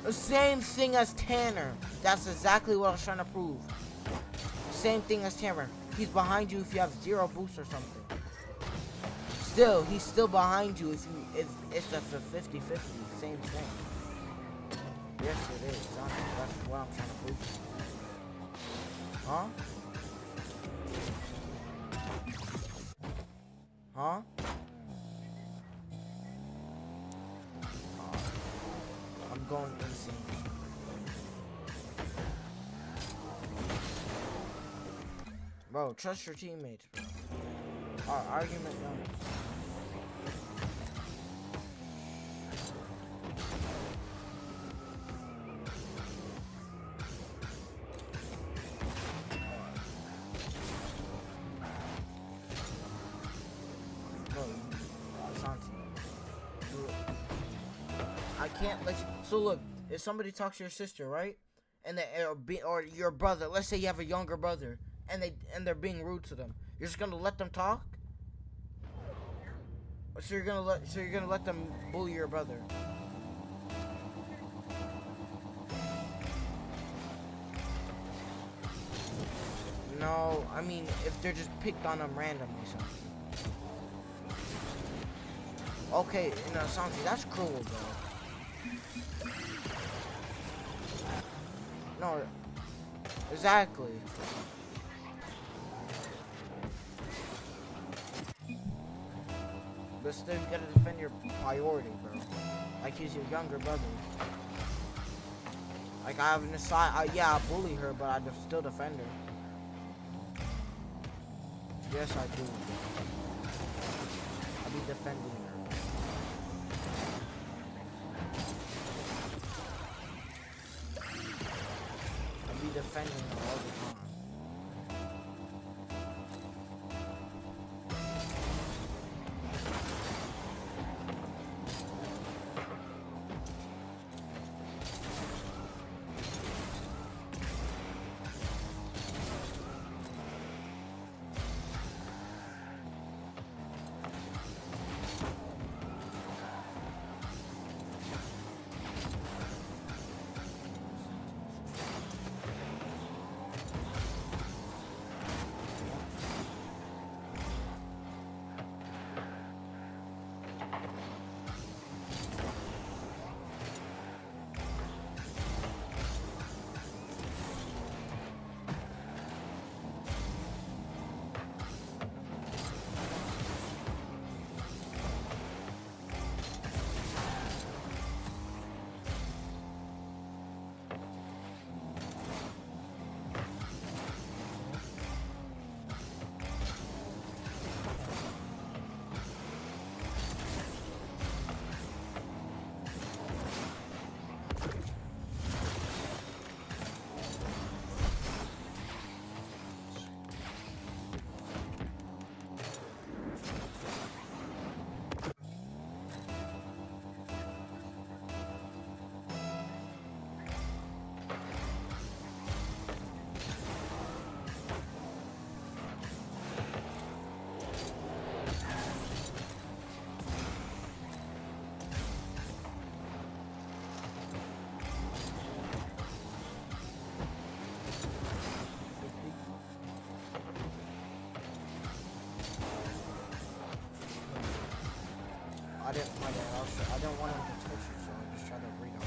the same thing as Tanner. That's exactly what I was trying to prove. Same thing as Tanner. He's behind you if you have 0 boost or something. Still, he's still behind you if it's a 50-50. Same thing. Yes, it is. That's what I'm trying to prove. Huh? Huh? I'm going insane. Bro, trust your teammates, bro. Our argument done. I can't let you. So look, if somebody talks to your sister, right, and or your brother, let's say you have a younger brother, and they're being rude to them, you're just gonna let them talk? So you're gonna let them bully your brother. No, I mean if they're just picked on them randomly, something. Okay, no, Santi, that's cruel, bro. No, exactly. But still, you gotta defend your priority, bro. Like he's your younger brother. Like I have an aside, yeah, I bully her, but I still defend her. Yes, I do. I be defending her. I be defending her all the time. I didn't want him to touch you, so I just tried to read him.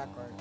backward.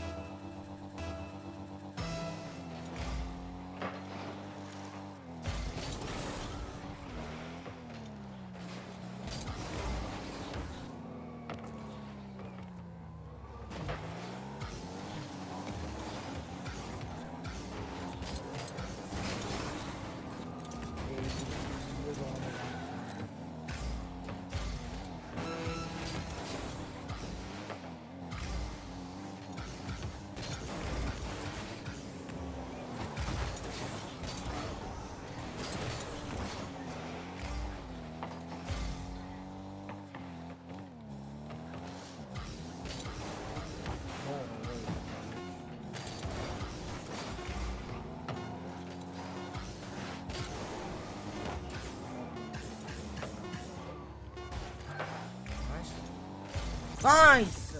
Nice!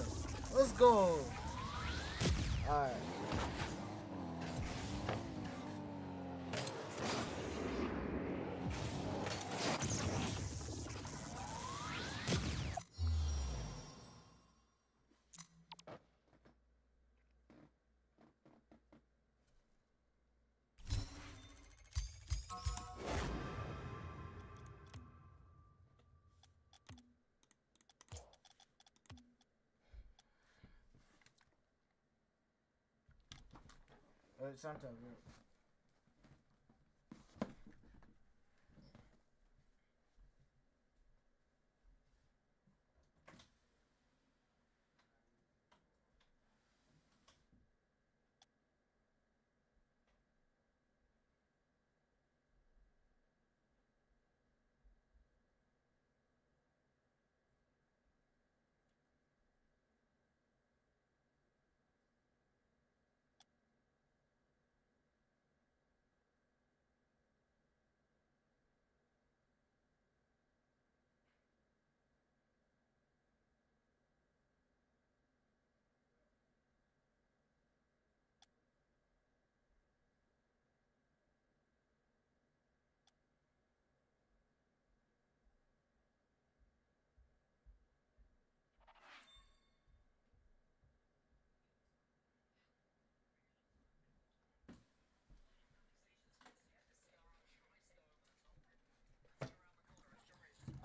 Let's go! Alright. Santa.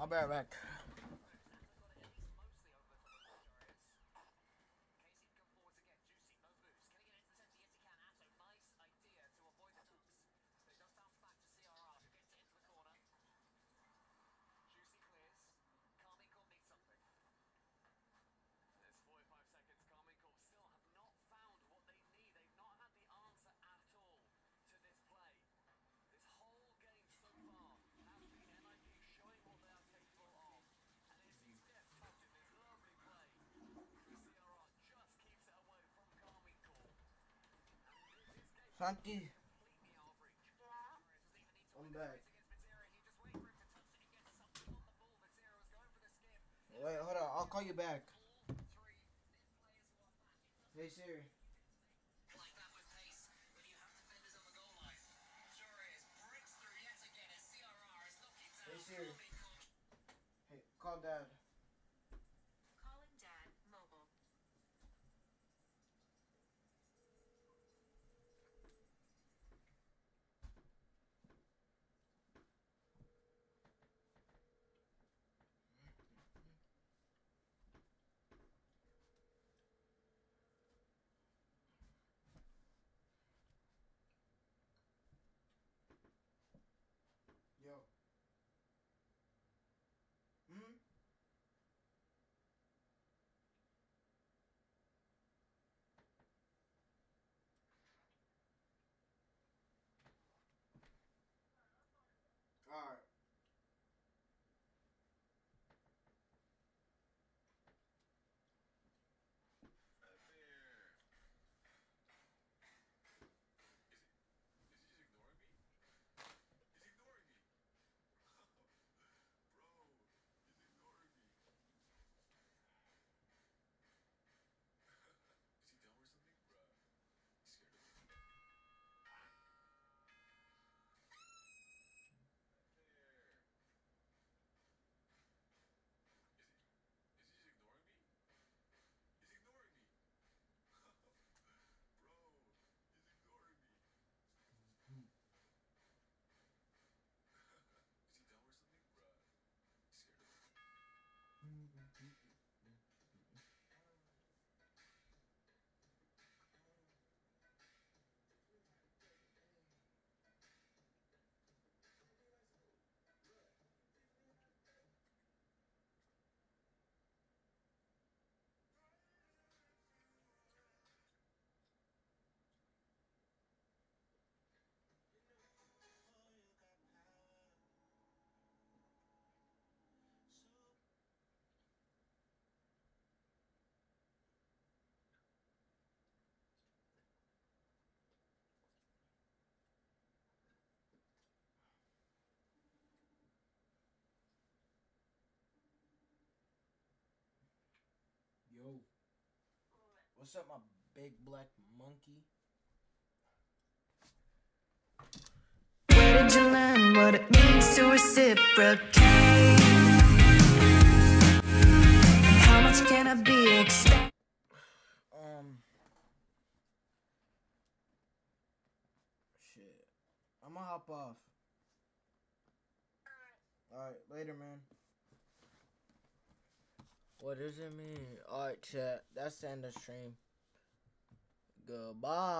I'll be right back. Santi. I'm back. Wait, hold on. I'll call you back. Hey Siri. Hey Siri. Hey, call Dad. Yo. Hmm? Yo. What's up, my big black monkey?
Where did you learn what it means to reciprocate? How much can I be expected?
Shit. I'ma hop off. Alright, later, man. What does it mean? Alright, chat. That's the end of stream. Goodbye.